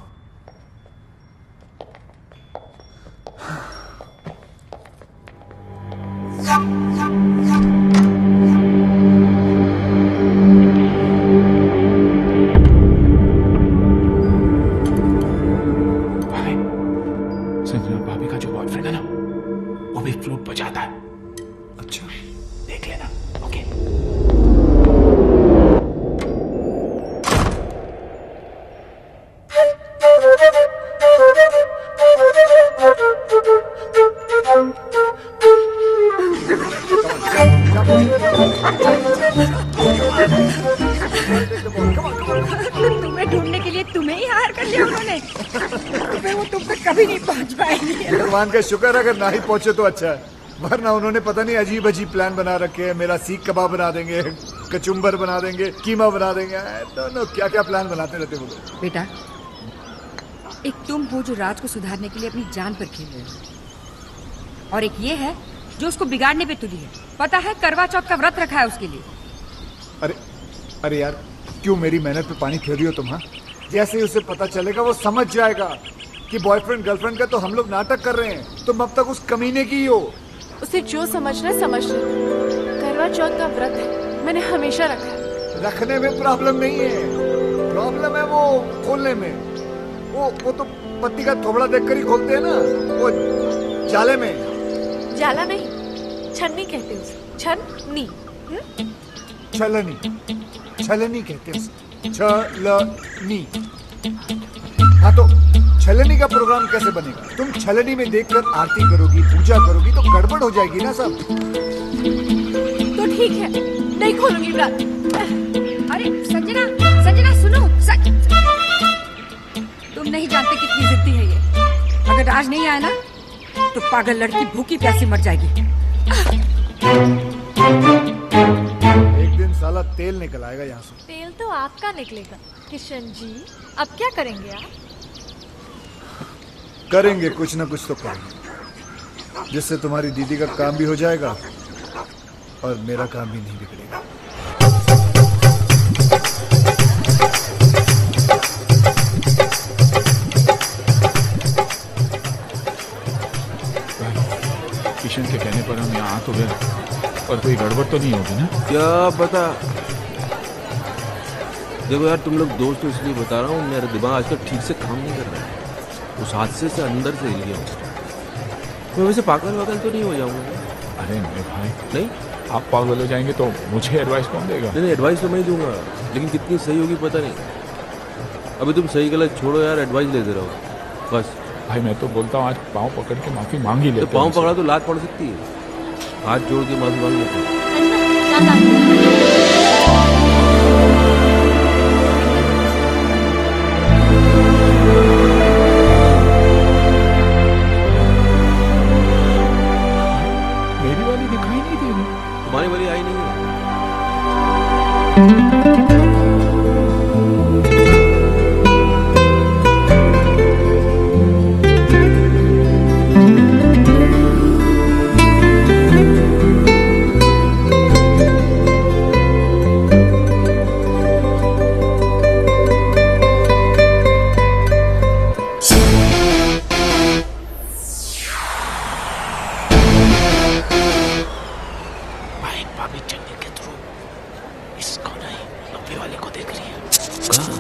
भाभी, संजना भाभी का जो बॉयफ्रेंड है ना, वो भी फ्लूट बजाता है। अच्छा, देख लेना। ओके। तुम्हें ढूंढने के लिए तुम्हें ही हायर कर लिया उन्होंने। फिर वो तुम तक कभी नहीं पहुंच पाएंगे। भगवान का शुक्र अगर ना ही पहुंचे तो अच्छा है, वरना उन्होंने पता नहीं अजीब अजीब प्लान बना रखे हैं। मेरा सीख कबाब बना देंगे, कचुम्बर बना देंगे, कीमा बना देंगे, दोनों क्या क्या प्लान बनाते रहते वो लोग। बेटा, एक तुम हो जो राज को सुधारने के लिए अपनी जान पर खेल रहे हो, और एक ये है जो उसको बिगाड़ने पे तुली है। पता है करवा चौथ का व्रत रखा है उसके लिए। अरे अरे यार, क्यों मेरी मेहनत पे पानी फेर रही हो तुम? हाँ, जैसे ही उसे पता चलेगा वो समझ जाएगा कि बॉयफ्रेंड गर्लफ्रेंड का तो हम लोग नाटक कर रहे हैं, तुम अब तक उस कमीने की ही हो। उसे जो समझना है समझ ले। करवा चौथ का व्रत है, मैंने हमेशा रखा है। रखने में प्रॉब्लम नहीं है, प्रॉब्लम है वो खोलने में। वो तो पत्ती का थोबड़ा देखकर ही खोलते हैं ना, वो जाले में। जाला नहीं, छन्नी कहते हैं उसे। छन्नी। छलनी, छलनी कहते हैं उसे। छलनी। हाँ, तो छलनी का प्रोग्राम कैसे बनेगा? तुम छलनी में देखकर आरती करोगी, पूजा करोगी तो गड़बड़ हो जाएगी ना सब। तो ठीक है, नहीं खोलूंगी व्रत। अरे संजना, संजना सुनो। तुम नहीं जानते कितनी जिद्दी है ये। अगर राज नहीं आया ना तो पागल लड़की भूखी प्यासी मर जाएगी। एक दिन साला तेल निकल आएगा यहाँ से। तेल तो आपका निकलेगा किशन जी। अब क्या करेंगे आप? करेंगे कुछ ना कुछ तो करेंगे, जिससे तुम्हारी दीदी का काम भी हो जाएगा और मेरा काम भी नहीं बिगड़ेगा। किशन के कहने पर हम यहाँ आ तो गए, और कोई गड़बड़ तो नहीं होगी ना? क्या पता। देखो यार, तुम लोग दोस्त हो इसलिए बता रहा हूँ, मेरा दिमाग आजकल ठीक से काम नहीं कर रहा है। उस हादसे से अंदर से हिल गया हूँ। मैं वैसे पागल वागल तो नहीं हो जाऊंगा। अरे मेरे भाई, नहीं, आप पागल हो जाएंगे तो मुझे एडवाइस कौन देगा? नहीं, एडवाइस तो मैं ही दूंगा, लेकिन कितनी सही होगी पता नहीं। अभी तुम सही गलत छोड़ो यार, एडवाइस लेते रहो बस। भाई मैं तो बोलता हूँ आज पाँव पकड़ के माफी मांग ही लेते। तो पाँव पकड़ा तो लात पड़ सकती है, हाथ जोड़ के माफी मांग लेते हैं। मेरी वाली दिखाई नहीं दे रही। तुम्हारी वाली आई नहीं है। भाभी चलने के थ्रू इसको नहीं, लंबी वाले को देख रही है। चलो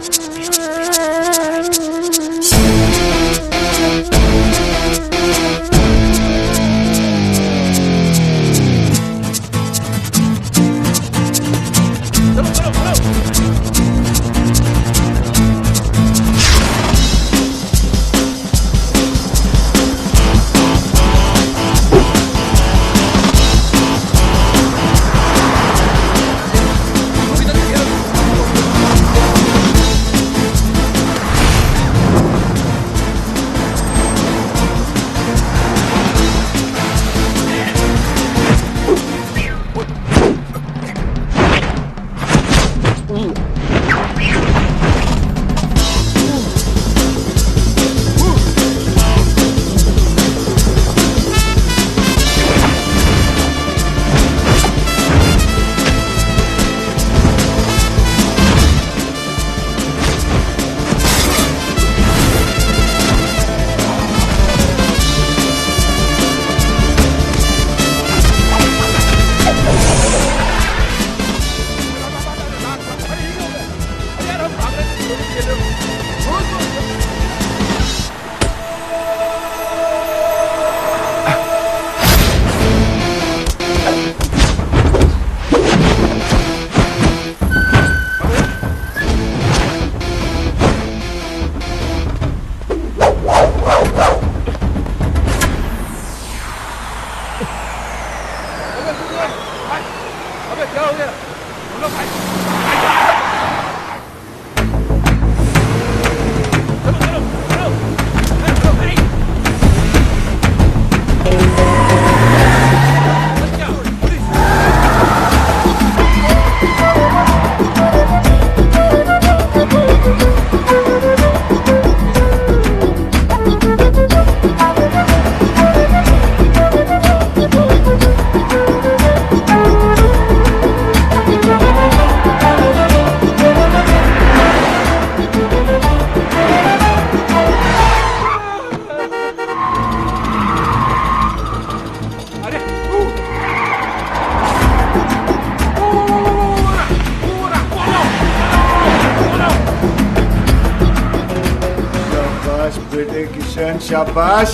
अरे किशन शाबाश,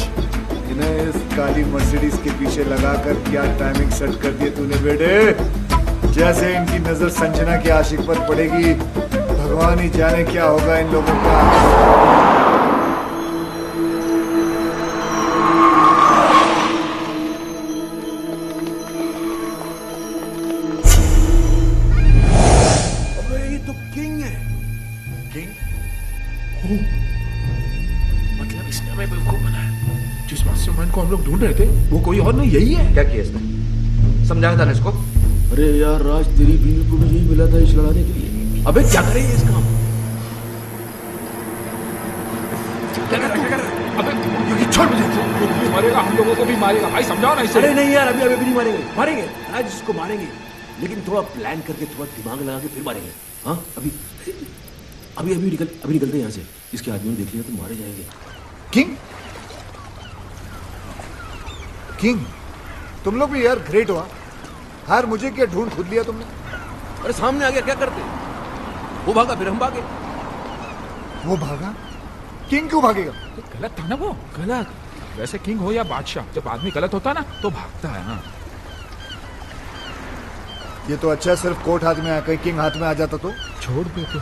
इन्हें इस काली मर्सिडीज के पीछे लगाकर क्या टाइमिंग सेट कर दिए तूने बेटे। जैसे इनकी नजर संजना के आशिक पर पड़ेगी, भगवान ही जाने क्या होगा इन लोगों का। अबे ये तो किंग है। किंग? मतलब इसने हमें बेवकूफ बनाया। जिस मास्टरमाइंड को हम लोग ढूंढ रहे थे वो कोई और नहीं, यही है। क्या किया इसने? समझाया था ना इसको? अरे यार राज, तेरी बीवी को भी यही मिला था इस लड़ाने के लिए। अबे क्या करेंगे इस काम? अबे छोड़ मुझे, वो भी मारेगा, हम लोगों को भी मारेगा। भाई समझाओ ना इसे। अरे नहीं यार, अभी अभी नहीं मारेंगे, मारेंगे राज, इसको मारेंगे, लेकिन थोड़ा प्लान करके, थोड़ा दिमाग लगा के फिर मारेंगे। हाँ अभी अभी अभी निकलते हैं यहाँ से। इसके आदमी ने देख लिया तो मारे जाएंगे। किंग, किंग, तुम लोग भी यार ग्रेट हो। हार मुझे क्या ढूंढ खुद लिया तुमने? अरे सामने आ गया, क्या करते? वो भागा, फिर हम भागे। वो भागा? किंग क्यों भागेगा? गलत था ना वो, गलत। वैसे किंग हो या बादशाह, जब आदमी गलत होता ना तो भागता है ना। ये तो अच्छा है, सिर्फ कोर्ट हाथ में आकर किंग हाथ में आ जाता तो छोड़ देते,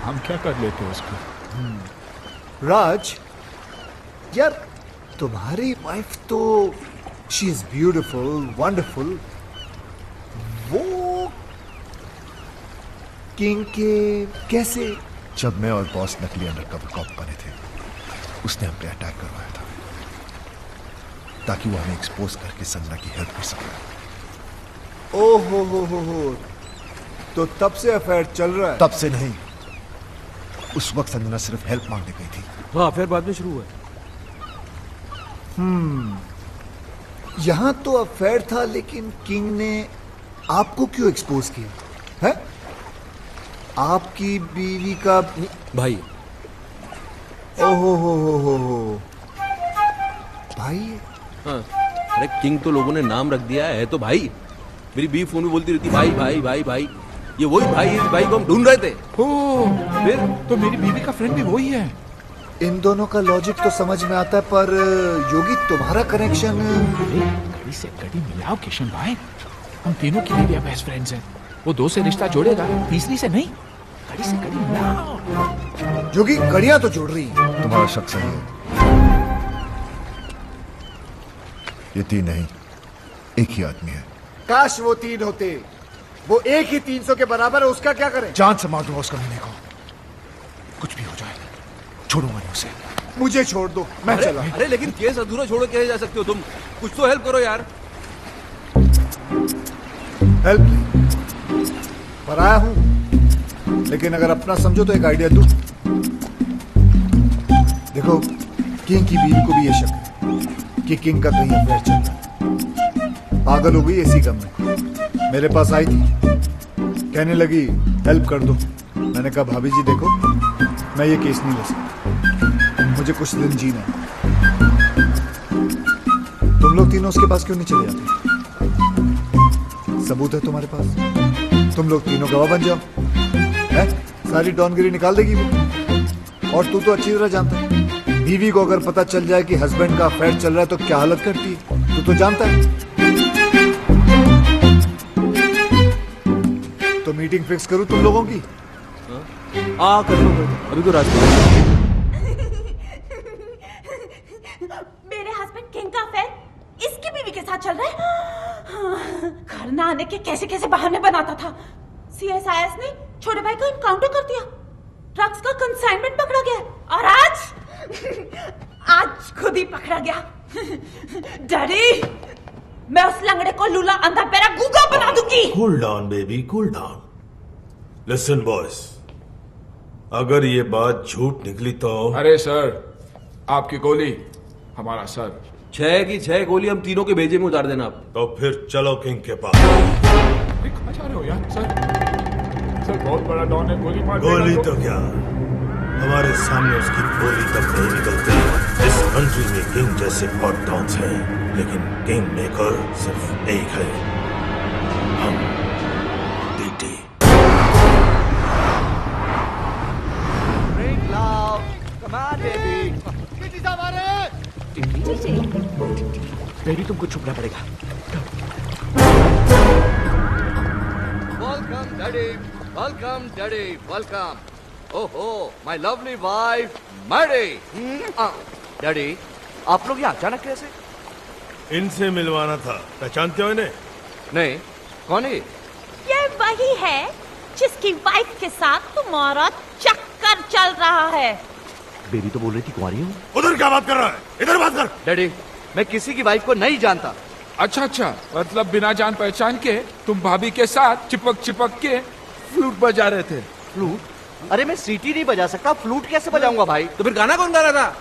हम क्या कर लेते उसको। राज यार, तुम्हारी वाइफ तो शी इज ब्यूटिफुल, वंडरफुल। वो किंग के कैसे? जब मैं और बॉस नकली अंडरकवर कॉप बने थे, उसने हम पे अटैक करवाया था ताकि वो हमें एक्सपोज करके संजना की हेल्प कर सके। ओ हो, तो तब से अफेयर चल रहा है? तब से नहीं, उस वक्त संजना सिर्फ हेल्प मांगने गई थी। हाँ, फिर बाद में शुरू हुआ। यहां तो अफेयर था, लेकिन किंग ने आपको क्यों एक्सपोज किया है? आपकी बीवी का भाई। ओहो हो भाई। हाँ, अरे किंग तो लोगों ने नाम रख दिया है तो भाई। मेरी बीवी फोन में बोलती रहती भाई भाई भाई भाई। ये वही भाई है, इस भाई को हम ढूंढ रहे थे। फिर तो मेरी बीवी का फ्रेंड भी वही है। इन दोनों का लॉजिक तो समझ में आता है, पर योगी तुम्हारा कनेक्शन। कड़ी से कड़ी मिलाओ किशन भाई, हम तीनों की भी बेस्ट फ्रेंड्स हैं। वो दो से रिश्ता जोड़ेगा, तीसरी से नहीं। कड़ी से कड़ी मिलाओ। योगी, कड़ियां तो जोड़ रही हैं। तुम्हारा शक सही है, ये तीन नहीं, एक ही आदमी है। काश वो तीन होते। वो एक ही 300 के बराबर है, उसका क्या करें? जान से मार दूंगा उसका महीने को, कुछ भी हो जाए छोड़ूंगा नहीं उसे। मुझे छोड़ दो, मैं चला। अरे लेकिन केस अधूरा छोड़ो कैसे जा सकते हो तुम? कुछ तो हेल्प करो यार। हेल्प नहीं, पराया हूं, लेकिन अगर अपना समझो तो एक आइडिया दूं। देखो, किंग की बीवी को भी ये शक है कि किंग का कहीं अफेयर चल रहा है। पागल हो गई इसी गम में, मेरे पास आई थी, कहने लगी हेल्प कर दो। मैंने कहा भाभी जी देखो, मैं ये केस नहीं ले सकता, मुझे कुछ दिन जीना है। तुम लोग तीनों उसके पास क्यों नहीं चले जाते? सबूत है तुम्हारे पास, तुम लोग तीनों गवाह बन जाओ। है? सारी डॉनगिरी निकाल देगी वो। और तू तो अच्छी तरह जानता है, बीवी को अगर पता चल जाए कि हस्बैंड का अफेयर चल रहा है तो क्या हालत करती है, तू तो जानता है। तो मीटिंग फिक्स करूं तुम लोगों की? कर लो, अभी तो रास्ते। मेरे हस्बैंड किंग का अफेयर इसकी बीवी के साथ चल रहा है। घर ना आने के कैसे कैसे बहाने बनाता था। सीएसआईएस ने छोटे भाई को इनकाउंटर कर दिया, ड्रग्स का कंसाइनमेंट पकड़ा गया, और आज खुद ही पकड़ा गया। डैडी, मैं उस लंगड़े को लूला अंधा पैरा गूंगा बना दूंगी। Cool down baby, cool down. Listen boys, अगर ये बात झूठ निकली तो। अरे सर, आपकी गोली हमारा सर। 6 की 6 गोली हम तीनों के भेजे में उतार देना आप। तो फिर चलो किंग के पास। कहाँ जा रहे हो यार? सर बहुत बड़ा डॉन है, गोली मार देगा। गोली तो क्या, हमारे सामने उसकी गोली तक नहीं निकलती। इस कंट्री में किंग जैसे बहुत डॉन्स हैं, लेकिन किंग मेकर सिर्फ एक है, हम DT. Bring love, come on baby. Daddy तुमको छुपना पड़ेगा। Welcome daddy, welcome daddy, welcome. ओहो my lovely wife Maddy. Daddy आप लोग यहाँ अचानक कैसे? इनसे मिलवाना था, पहचानते हो इन्हें? नहीं, कौन है? ये वही है जिसकी वाइफ के साथ तुम्हारा चक्कर चल रहा है। बेबी तो बोल रही थी कुंवारी हूँ। उधर क्या बात कर रहा है? इधर बात कर। डैडी मैं किसी की वाइफ को नहीं जानता। अच्छा अच्छा, मतलब बिना जान पहचान के तुम भाभी के साथ चिपक चिपक के फ्लूट बजा रहे थे। फ्लूट? अरे मैं सीटी नहीं बजा सकता, फ्लूट कैसे बजाऊंगा भाई? तो फिर गाना कौन गा रहा था?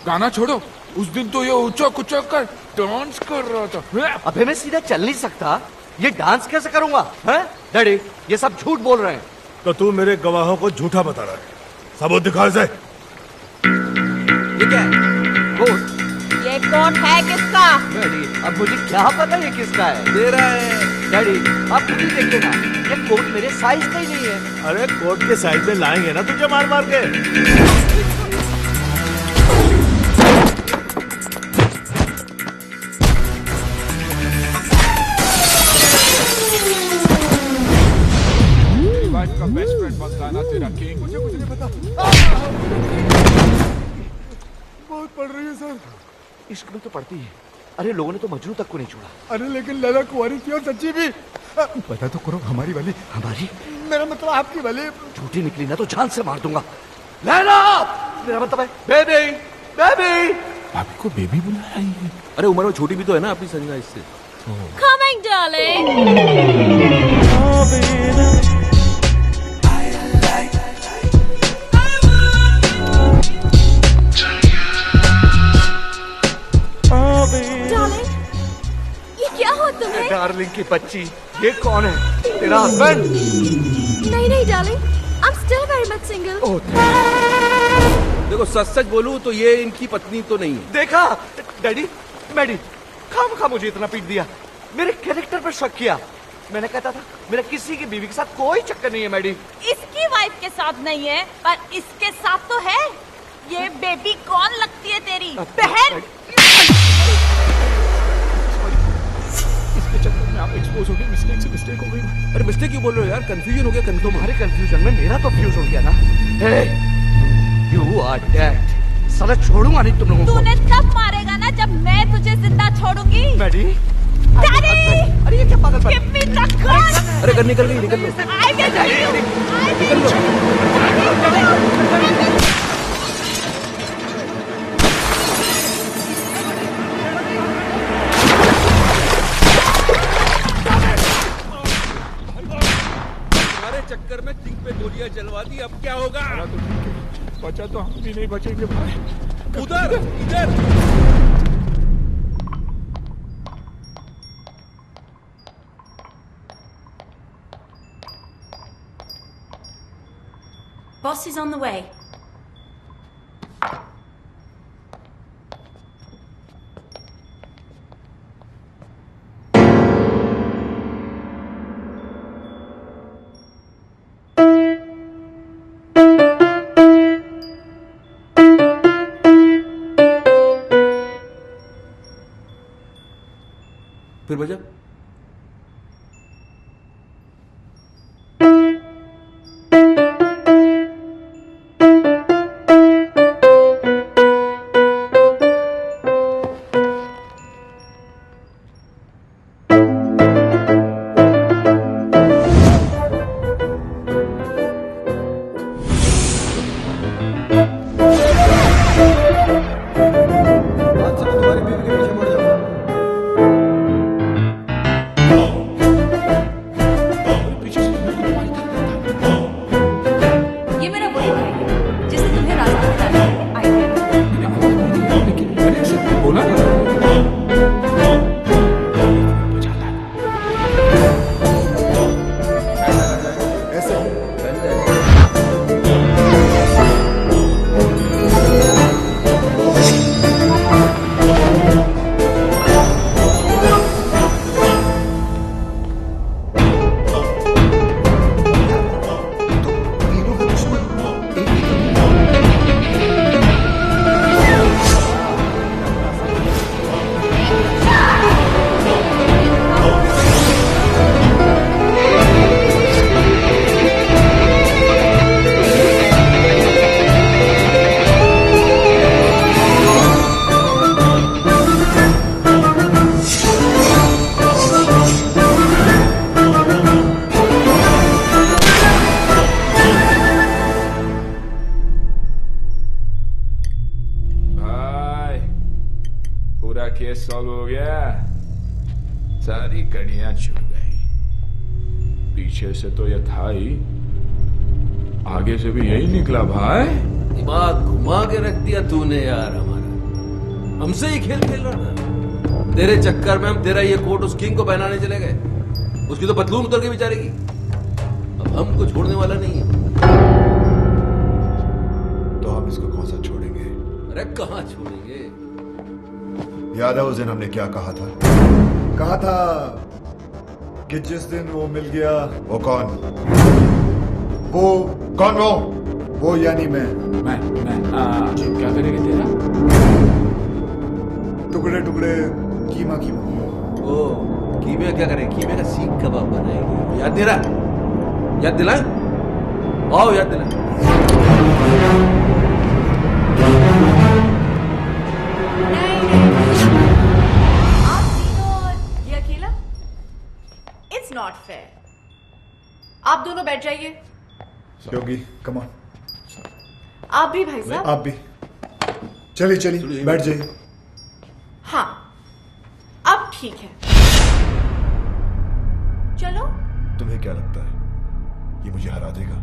गाना छोड़ो, उस दिन तो ये उचक उचक कर डांस कर रहा था। अबे मैं सीधा चल नहीं सकता, ये डांस कैसे करूंगा? हैं? डैडी ये सब झूठ बोल रहे हैं। तो तू मेरे गवाहों को झूठा बता रहा है, सबूत दिखा इसे। ये क्या है? कोट? ये कोट है किसका? डैडी अब मुझे क्या पता ये किसका है? तेरा है। डैडी आप खुद ही देखिए ना, ये कोट मेरे साइज का ही नहीं है। अरे कोट के साइज में लाएंगे ना तुझे मार मार के। का बेस्ट फ्रेंड बताना तेरा किंग। मुझे कुछ नहीं पता। बहुत पड़ रही है सर। इश्क में तो पड़ती है। अरे लोगों ने तो मजनू तक को नहीं छोड़ा। अरे लेकिन लैला कुंवारी थी और सच्ची भी। पता तो करो हमारी वाली। हमारी? मेरा मतलब आपकी वाली। झूठी निकली ना तो जान से मार दूंगा। लैला मेरा मतलब है बेबी। बेबी भाभी को बेबी बुला रही है। अरे उम्र में छोटी भी तो है ना अपनी संजना इससे। Coming darling। तुम्हें? डार्लिंग की बच्ची, ये कौन है? तेरा हस्बैंड? नहीं नहीं darling, I'm still very much single. देखो सच सच बोलूं तो ये इनकी पत्नी तो नहीं है। देखा डैडी, मैडी खामखा मुझे इतना पीट दिया, मेरे कैरेक्टर पर शक किया। मैंने कहता था मेरा किसी की बीवी के साथ कोई चक्कर नहीं है। मैडी इसकी वाइफ के साथ नहीं है पर इसके साथ तो है। ये बेबी कौन लगती है तेरी बहन? चक्कर में आप एक्सपोज हो गए, मिस्टेक हो गई। अरे मिस्टेक क्यों बोल रहे हो यार? कंफ्यूजन हो गया। तुम्हारे कंफ्यूजन में मेरा तो फ्यूज हो गया ना। You are dead. साला छोड़ूंगा नहीं तुम लोगों को। तूने तब मारेगा ना जब मैं तुझे जिंदा छोड़ूंगी। मैडी डैडी अरे ये क्या पागल गिव मी द गन। अरे गन निकल गई, निकल लो। I will kill you. निकल लो। चक्कर में किंग पे गोलियां चलवा दी, अब क्या होगा? बचा तो हम भी नहीं बचेंगे भाई। उधर इधर। Boss is on the way. फिर बजा। केस सॉल्व हो गया, सारी कड़ियां छूट गई। पीछे से तो यह था ही, आगे से भी यही निकला भाई। दिमाग घुमा के रख दिया तूने यार हमारा। हमसे ही खेल खेल रहा था। तेरे चक्कर में हम तेरा ये कोट उस किंग को पहनाने चले गए। उसकी तो पतलून उतर के बेचारेगी। अब हमको छोड़ने वाला नहीं है। तो हम इसको कौन सा छोड़ेंगे? अरे कहाँ छोड़ेंगे? याद है उस दिन हमने क्या कहा था? कहा था कि जिस दिन वो मिल गया। वो कौन? वो कौन? वो यानी मैं क्या करेंगे तेरा? टुकड़े टुकड़े कीमा कीमा। ओ कीमे क्या करें? कीमे का सीख कबाब बनाएंगे। याद दे रहा? याद दिलाएं? आओ याद दिलाएं। आप तीनों और ये अकेला? It's not fair. आप दोनों बैठ जाइए। योगी कम ऑन। आप भी भाई साहब। आप भी चलिए चलिए बैठ जाइए। हाँ अब ठीक है, चलो। तुम्हें क्या लगता है ये मुझे हरा देगा?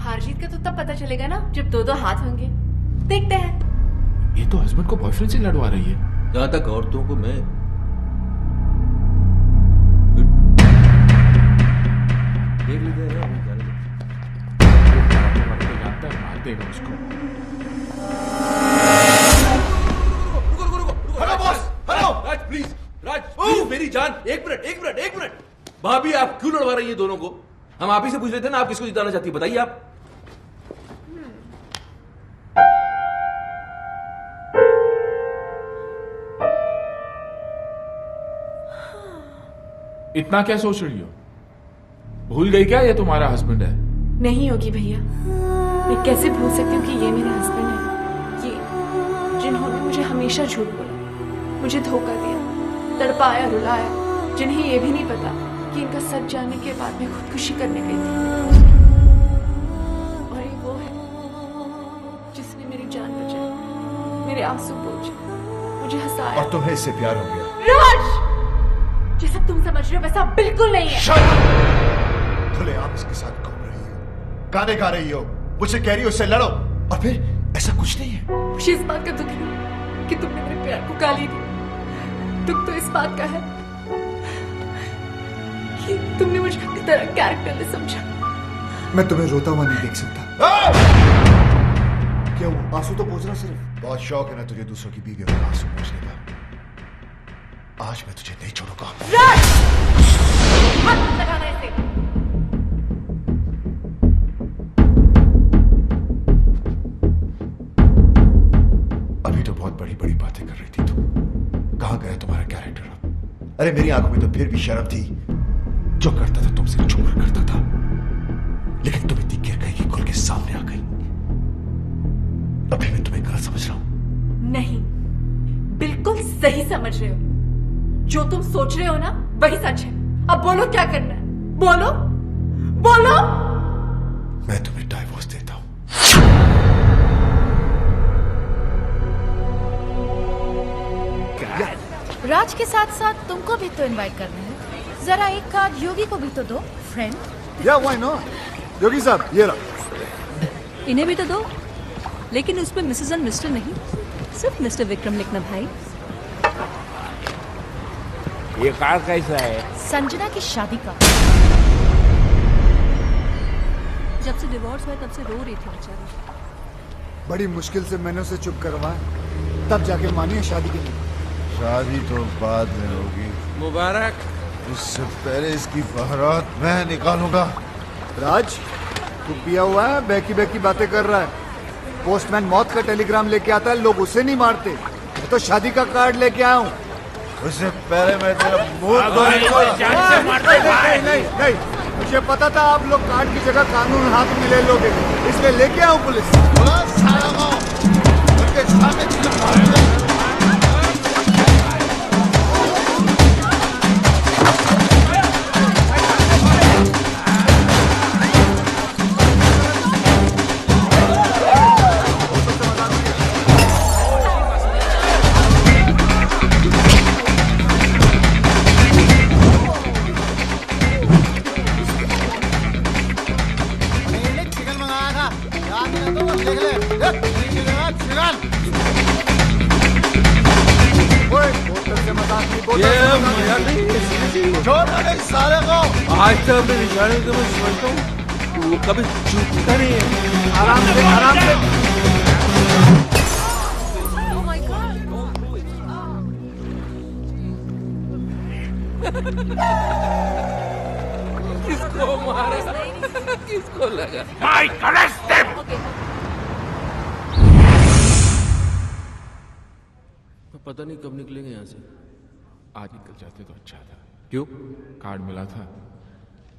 हार जीत का तो तब पता चलेगा ना जब दो दो हाथ होंगे। देखते हैं। ये तो हस्बैंड को बॉयफ्रेंड से लड़वा रही है। जहां तक औरतों को मैं देख लेते हैं मार देगा उसको। Hello boss, hello Raj please, Raj please मेरी जान, एक मिनट। भाभी आप क्यों लड़वा रही है दोनों को? हम आप ही से पूछ लेते हैं ना, आप किसको जिताना चाहती है बताइए आप। इतना क्या सोच रही हो? भूल गई क्या ये तुम्हारा हस्बैंड है? नहीं होगी भैया, मैं कैसे भूल सकती हूँ कि ये मेरे हस्बैंड है। ये जिन्होंने मुझे हमेशा झूठ बोला, मुझे धोखा दिया, तड़पाया, रुलाया, जिन्हें ये भी नहीं पता कि इनका सच जानने के बाद मैं खुदकुशी करने गई थी। और ये वो है जिसने मेरी जान बचाई, मेरे आंसू पोंछे, मुझे हंसाया। और तुम्हें इससे प्यार हो गया? राज, ये सब तुम समझ रहे हो वैसा बिल्कुल नहीं है। खुले आप इसके साथ घूम रही हो, गाने गा रही हो, मुझसे कह रही हो इससे लड़ो, और फिर ऐसा कुछ नहीं है। मुझे इस बात का दुख है कि तुमने मेरे प्यार को गाली दी। दुख तो इस बात का है कि तुमने मुझे अपनी तरह कैरेक्टरलेस समझा। मैं तुम्हें रोता हुआ नहीं देख सकता। क्या वो आंसू तो पोंछ रहा सिर्फ? बहुत शौक है ना तुझे दूसरों की बीवियों में आंसू पोंछने का। आज मैं तुझे नहीं छोड़ूंगा। राज, हाथ मत लगाना इसे। अभी तो बहुत बड़ी बड़ी बातें कर रही थी तू। कहां गया तुम्हारा कैरेक्टर? अरे मेरी आंखों में तो फिर भी शर्म थी। जो करता था तुमसे छुप कर करता था, लेकिन तुम इतनी गिर गई कि खुल के सामने आ गई। अभी मैं तुम्हें गलत समझ रहा हूं? नहीं, बिल्कुल सही समझ रहे हो। जो तुम सोच रहे हो ना वही सच है। अब बोलो क्या करना है, बोलो बोलो। मैं तुम्हें डाइवोर्स देता हूं। राज के साथ साथ तुमको भी तो इनवाइट करना है। जरा एक कार्ड योगी को भी तो दो फ्रेंड। या व्हाई नॉट? योगी साहब ये रहा। इन्हें भी तो दो, लेकिन उसमें मिसेस एंड मिस्टर नहीं, सिर्फ मिस्टर विक्रम लिखना भाई। ये कार्ड कैसा है? संजना की शादी का। जब से डिवोर्स हुआ तब से रो रही थी बेचारी। बड़ी मुश्किल से मैंने उसे चुप करवाया, तब जाके मानी है शादी के लिए। शादी तो बाद में होगी। मुबारक। उससे पहले इसकी बारात मैं निकालूंगा। राज, तू पिया हुआ है, बैकी बैकी बातें कर रहा है। पोस्टमैन मौत का टेलीग्राम लेके आता है, लोग उसे नहीं मारते। मैं तो शादी का कार्ड लेके आया हूँ। उससे पहले मैं तेरा मुंह नहीं, मुझे पता था आप लोग कार्ड की जगह कानून हाथ में ले लोगे, इसलिए लेके आऊं पुलिस। सारे को आज तक अपने निशाने को मैं समझता हूँ वो कभी चूकता नहीं है। आराम से आराम से। किसको मारा किसको लगा? Mike, arrest him! पता नहीं कब निकलेंगे यहाँ से। आज निकल जाते तो अच्छा था। क्यों? कार्ड मिला था,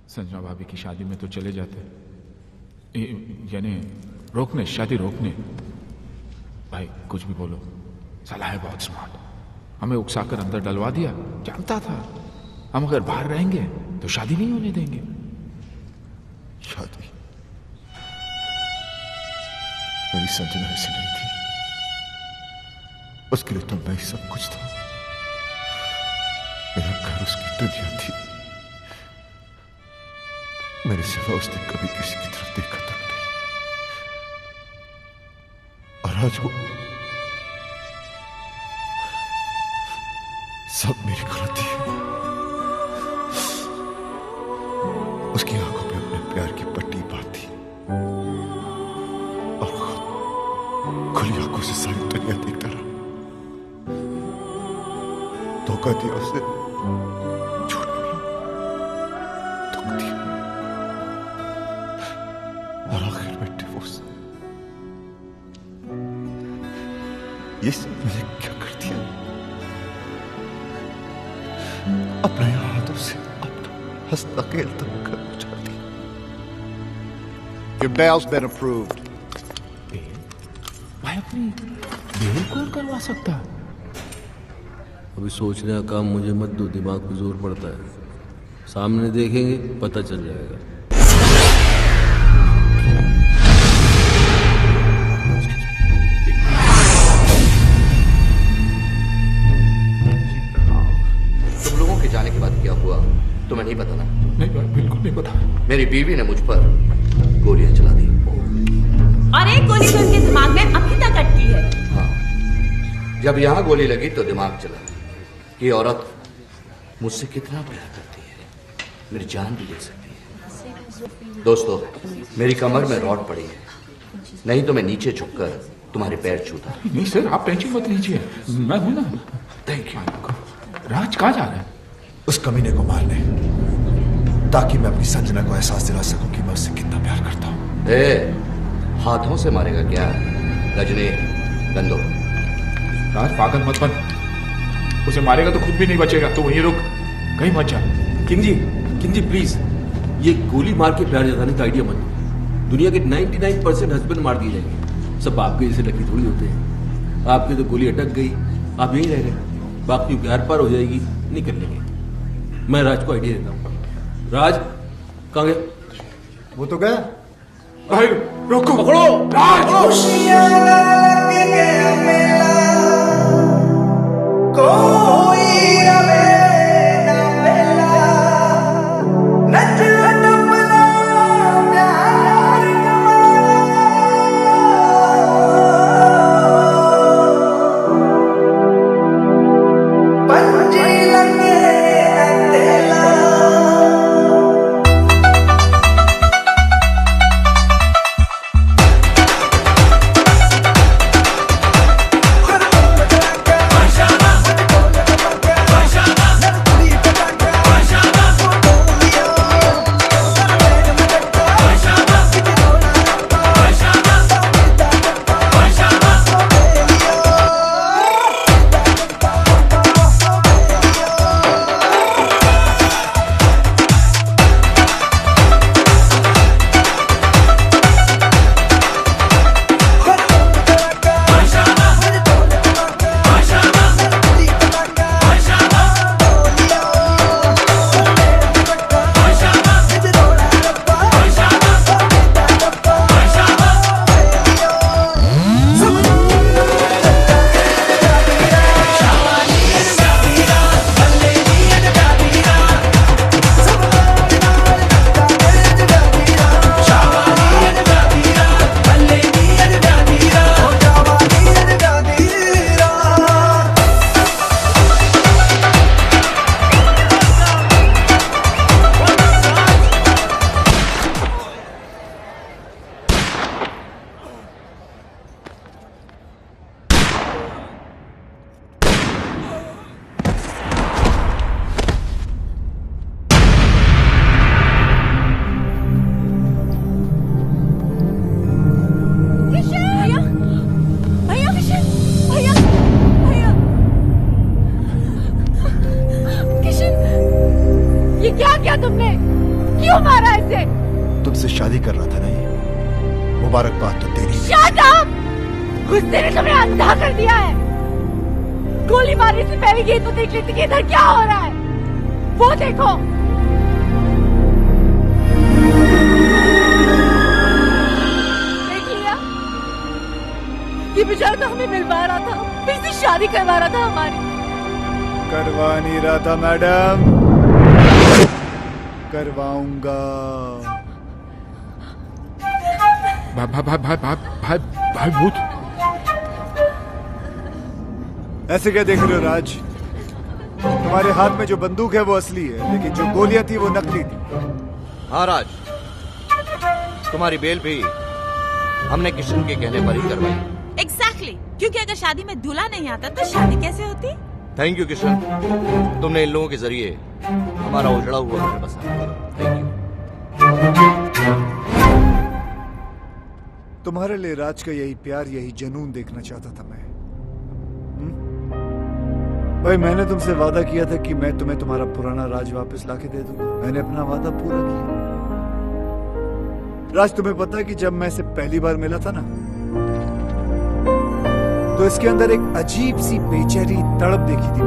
संजना भाभी की शादी में तो चले जाते, यानी रोकने, शादी रोकने। भाई कुछ भी बोलो, साला है बहुत स्मार्ट, हमें उकसाकर अंदर डलवा दिया। जानता था हम अगर बाहर रहेंगे तो शादी नहीं होने देंगे। शादी मेरी संजना ऐसी नहीं थी, उसके लिए तो मैं ही सब कुछ था। मेरा घर उसकी दुनिया थी, मेरे सिवा उसने कभी किसी की तरफ देखा तक नहीं। और आज वो सब मेरी गलती है। उसकी आंखों में अपने प्यार की पट्टी बांधी और खुली आंखों से सारी दुनिया देखता रहा। धोखा दिया उसे, झूठ बोला, दुख दिया और आखिर में डिवोर्स। ये सब मैंने क्या कर दिया? अपने हाथों से अपना हंसता खेलता घर उजाड़ दिया। Your bail's been approved. भाई अपनी बेल कौन करवा सकता? अभी सोचने का काम मुझे मत दो, दिमाग पे जोर पड़ता है। सामने देखेंगे पता चल जाएगा। तुम लोगों के जाने के बाद क्या हुआ तुम्हें नहीं पता ना? नहीं भाई, बिल्कुल नहीं पता। मेरी बीवी ने मुझ पर गोलियां चला दी और एक गोली तो उनके दिमाग में अभी तक अटकी है। हाँ, जब यहाँ गोली लगी तो दिमाग चला। ये औरत मुझसे कितना प्यार करती है, मेरी जान भी ले सकती है। दोस्तों, मेरी कमर में रॉड पड़ी है, नहीं तो मैं नीचे झुककर तुम्हारे पैर छूता। नहीं सर, आप टेंशन मत लीजिए, मैं हूं ना। Thank you. राज कहाँ जा रहा है? उस कमीने को मारने, ताकि मैं अपनी संजना को एहसास दिला सकूं कि मैं उससे कितना प्यार करता हूं। हाथों से मारेगा क्या? गजनी गंदो। राज पागल मत बन, उसे मारेगा तो खुद भी नहीं बचेगा। तो वहीं रुक, कहीं मत जा। किंग जी प्लीज, ये गोली मार के प्यार जताने का आइडिया मत दो। दुनिया के 99% हस्बैंड मार दिए जाएंगे, सब आपके जैसे लकी थोड़ी होते हैं। आपकी तो गोली अटक गई, आप यहीं रह गए, बाकी प्यार पार हो जाएगी, निकल लेंगे। मैं राज को आइडिया देता हूँ। राज कहाँ गया? वो तो गया। भाई रोको, पकड़ो राज। मुझसे शादी कर रहा था ना, ये मुबारकबाद तो तेरी। Shut up! गुस्से ने तुम्हें अंधा कर दिया है। गोली मारने से पहले ये तो देख लेती कि इधर क्या हो रहा है। वो देखो। देख लिया? ये बेचारा तो हमें मिलवा रहा था, फिर से शादी करवा रहा था हमारी। करवा नहीं रहा था मैडम, करवाऊंगा। भाई भूत। ऐसे क्या देख रहे हो राज? तुम्हारे हाथ में जो बंदूक है वो असली है, लेकिन जो गोलियां थी वो नकली थी। हाँ राज, तुम्हारी बेल भी हमने किशन के कहने पर ही करवाई। Exactly, क्योंकि अगर शादी में दूल्हा नहीं आता तो शादी कैसे होती? थैंक यू किशन, तुमने इन लोगों के जरिए हमारा उजड़ा हुआ घर बसाया। Thank you. तुम्हारे लिए राज का यही प्यार, यही जुनून देखना चाहता था मैं। भाई मैंने तुमसे वादा किया था कि मैं तुम्हें तुम्हारा पुराना राज वापस लाके दे दूंगा। मैंने अपना वादा पूरा किया। राज, तुम्हें पता है कि जब मैं इसे पहली बार मिला था ना, तो इसके अंदर एक अजीब सी बेचैनी तड़प देखी थी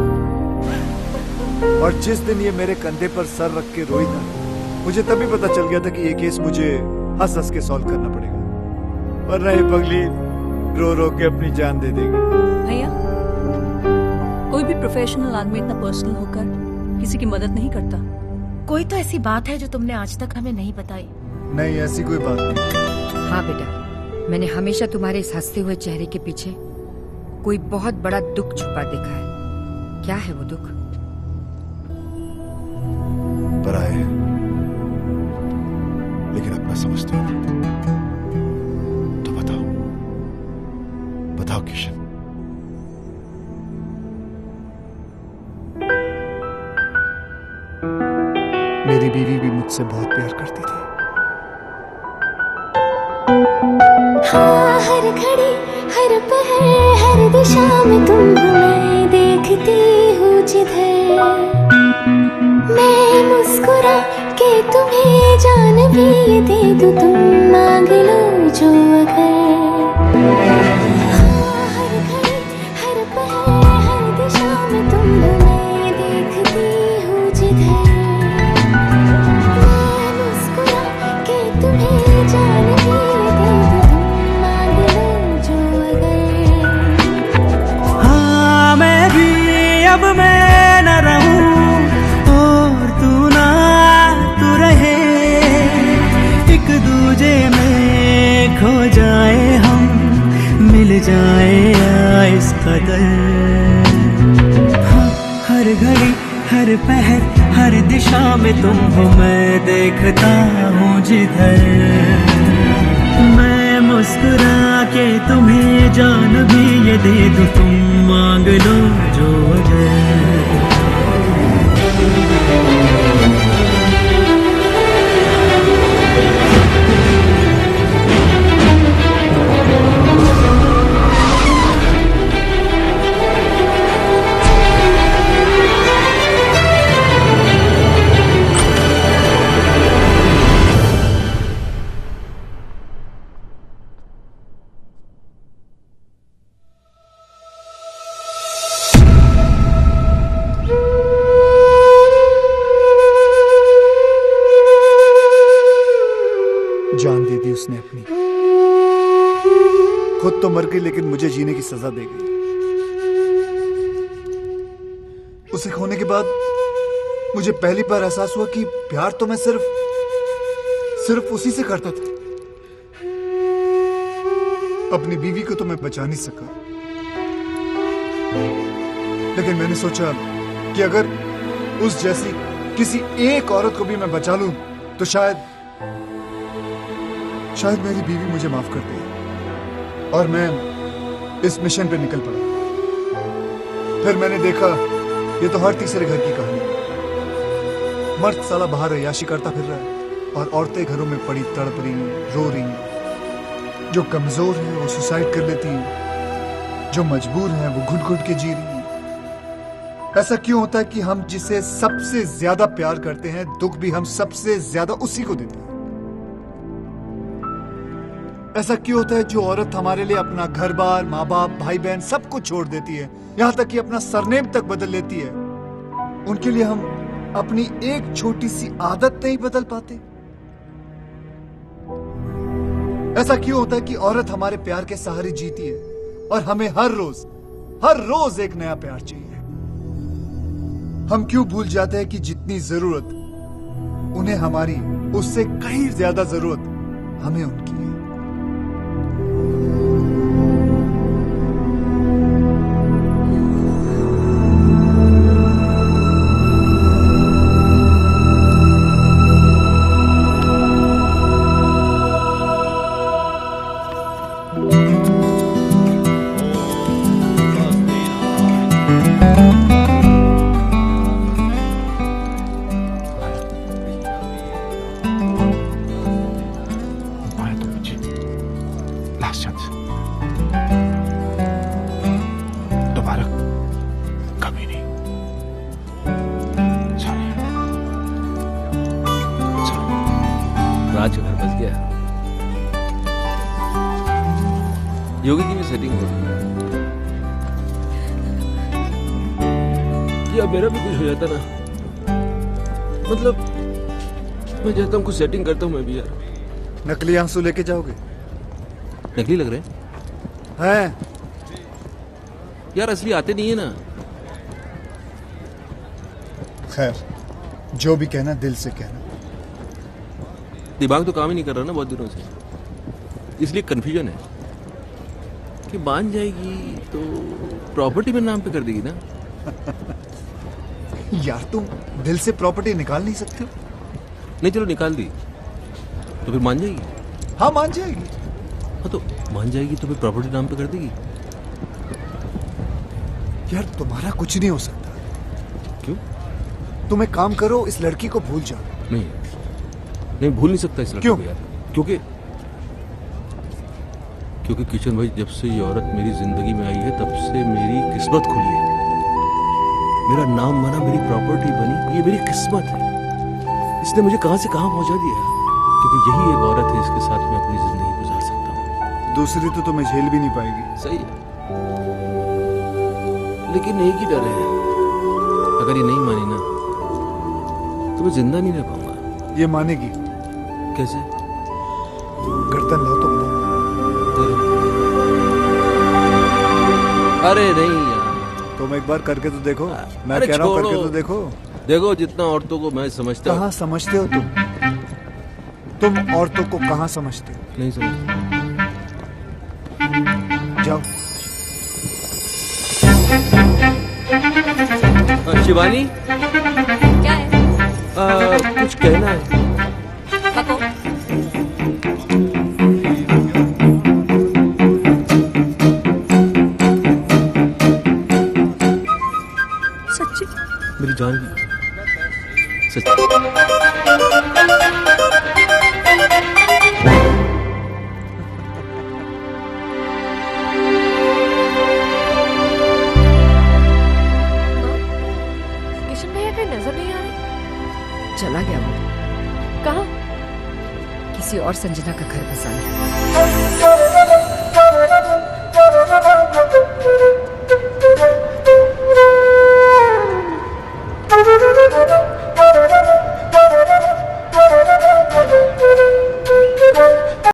मैंने। और जिस दिन ये मेरे कंधे पर सर रख के रोई था, मुझे तभी पता चल गया था कि ये केस मुझे हंस हंस के सॉल्व करना पड़ेगा, वरना ये पगली रो रो के अपनी जान दे देगी। भैया, कोई भी प्रोफेशनल आदमी इतना पर्सनल होकर किसी की मदद नहीं करता। कोई तो ऐसी बात है जो तुमने आज तक हमें नहीं बताई। नहीं, ऐसी कोई बात नहीं। हाँ बेटा, मैंने हमेशा तुम्हारे इस हंसते हुए चेहरे के पीछे कोई बहुत बड़ा दुख छुपा देखा है। क्या है वो दुख? बड़ा है, लेकिन अपना समझते हो तो बताओ, बताओ किशन। मेरी बीवी भी मुझसे बहुत प्यार करती थी। हाँ, हर घड़ी हर पहर हर दिशा में तुम मैं देखती हूँ जिधर। मैं मुस्कुरा के तुम्हें जान भी ये दे दूँ, तुम मांग लो जो अगर। हाँ, हर घड़ी हर पहर हर दिशा में तुम मैं देखती हूँ जिधर। अब मैं न रहूं और तू ना तू रहे, एक दूजे में खो जाए हम, मिल जाए इस कदर। हाँ, हर घड़ी हर पहर हर दिशा में तुम हो, मैं देखता हूँ जिधर। मैं मुस्कुरा के तुम्हें जान भी ये दे दूँ, तुम मांग लो जो जान दे दी उसने अपनी, खुद तो मर गई लेकिन मुझे जीने की सजा दे गई। उसे खोने के बाद मुझे पहली बार एहसास हुआ कि प्यार तो मैं सिर्फ उसी से करता था। अपनी बीवी को तो मैं बचा नहीं सका, लेकिन मैंने सोचा कि अगर उस जैसी किसी एक औरत को भी मैं बचा लूं तो शायद मेरी बीवी मुझे माफ कर दे। और मैं इस मिशन पे निकल पड़ा। फिर मैंने देखा ये तो हर तीसरे घर की कहानी है। मर्द साला बाहर अय्याशी करता फिर रहा है और औरतें घरों में पड़ी तड़प रही, रो रही। जो कमजोर है वो सुसाइड कर लेती है, जो मजबूर है वो घुट घुट के जी रही है। ऐसा क्यों होता है कि हम जिसे सबसे ज्यादा प्यार करते हैं, दुख भी हम सबसे ज्यादा उसी को देते हैं? ऐसा क्यों होता है जो औरत हमारे लिए अपना घर बार, माँ बाप, भाई बहन सब कुछ छोड़ देती है, यहाँ तक कि अपना सरनेम तक बदल लेती है, उनके लिए हम अपनी एक छोटी सी आदत नहीं बदल पाते? ऐसा क्यों होता है कि औरत हमारे प्यार के सहारे जीती है और हमें हर रोज एक नया प्यार चाहिए? हम क्यों भूल जाते हैं कि जितनी जरूरत उन्हें हमारी, उससे कहीं ज्यादा जरूरत हमें उनकी है? दोबारा कभी नहीं। राज घर बस गया। योगी की भी सेटिंग हो रही है। या मेरा भी कुछ हो जाता ना, मतलब मैं चाहता हूँ कुछ सेटिंग करता हूँ मैं भी यार। नकली आंसू लेके जाओगे? नकली लग रहे हैं यार, असली आते नहीं है ना। खैर, जो भी कहना दिल से कहना। दिमाग तो काम ही नहीं कर रहा ना बहुत दिनों से, इसलिए कंफ्यूजन है कि मान जाएगी तो प्रॉपर्टी मेरे नाम पे कर देगी ना। यार तुम दिल से प्रॉपर्टी निकाल नहीं सकते हो? नहीं चलो निकाल दी तो फिर मान जाएगी। हाँ मान जाएगी। हाँ तो मान जाएगी तो फिर प्रॉपर्टी नाम पे कर देगी। यार तुम्हारा कुछ नहीं हो सकता। क्यों? तुम एक काम करो, इस लड़की को भूल जाओ। नहीं भूल नहीं सकता इस लड़की को यार, क्योंकि किशन भाई जब से ये औरत मेरी जिंदगी में आई है तब से मेरी किस्मत खुली है। मेरा नाम बना, मेरी प्रॉपर्टी बनी, ये मेरी किस्मत है। इसने मुझे कहां से कहां पहुंचा दिया, क्योंकि यही एक औरत है इसके साथ मैं अपनी जिंदगी गुजार सकता हूँ। दूसरी तो तुम्हें झेल भी नहीं पाएगी। सही है, लेकिन एक ही डर है, अगर ये नहीं मानी ना तो मैं जिंदा नहीं रह पाऊंगा। ये मानेगी। कैसे? गर्दन लो तो। अरे नहीं यार, तुम एक बार करके तो देखो। मैं कह रहा हूँ करके तो देखो। देखो जितना औरतों को मैं समझता हूँ। कहाँ समझते हो तुम औरतों को कहाँ समझते हो? नहीं समझता। जाओ। शिवानी, क्या है? कुछ कहना है। बको। सच्ची मेरी जान भी सच्ची। नजर नहीं आ रहा। चला गया वो। कहाँ? किसी और संजना का घर बसाने।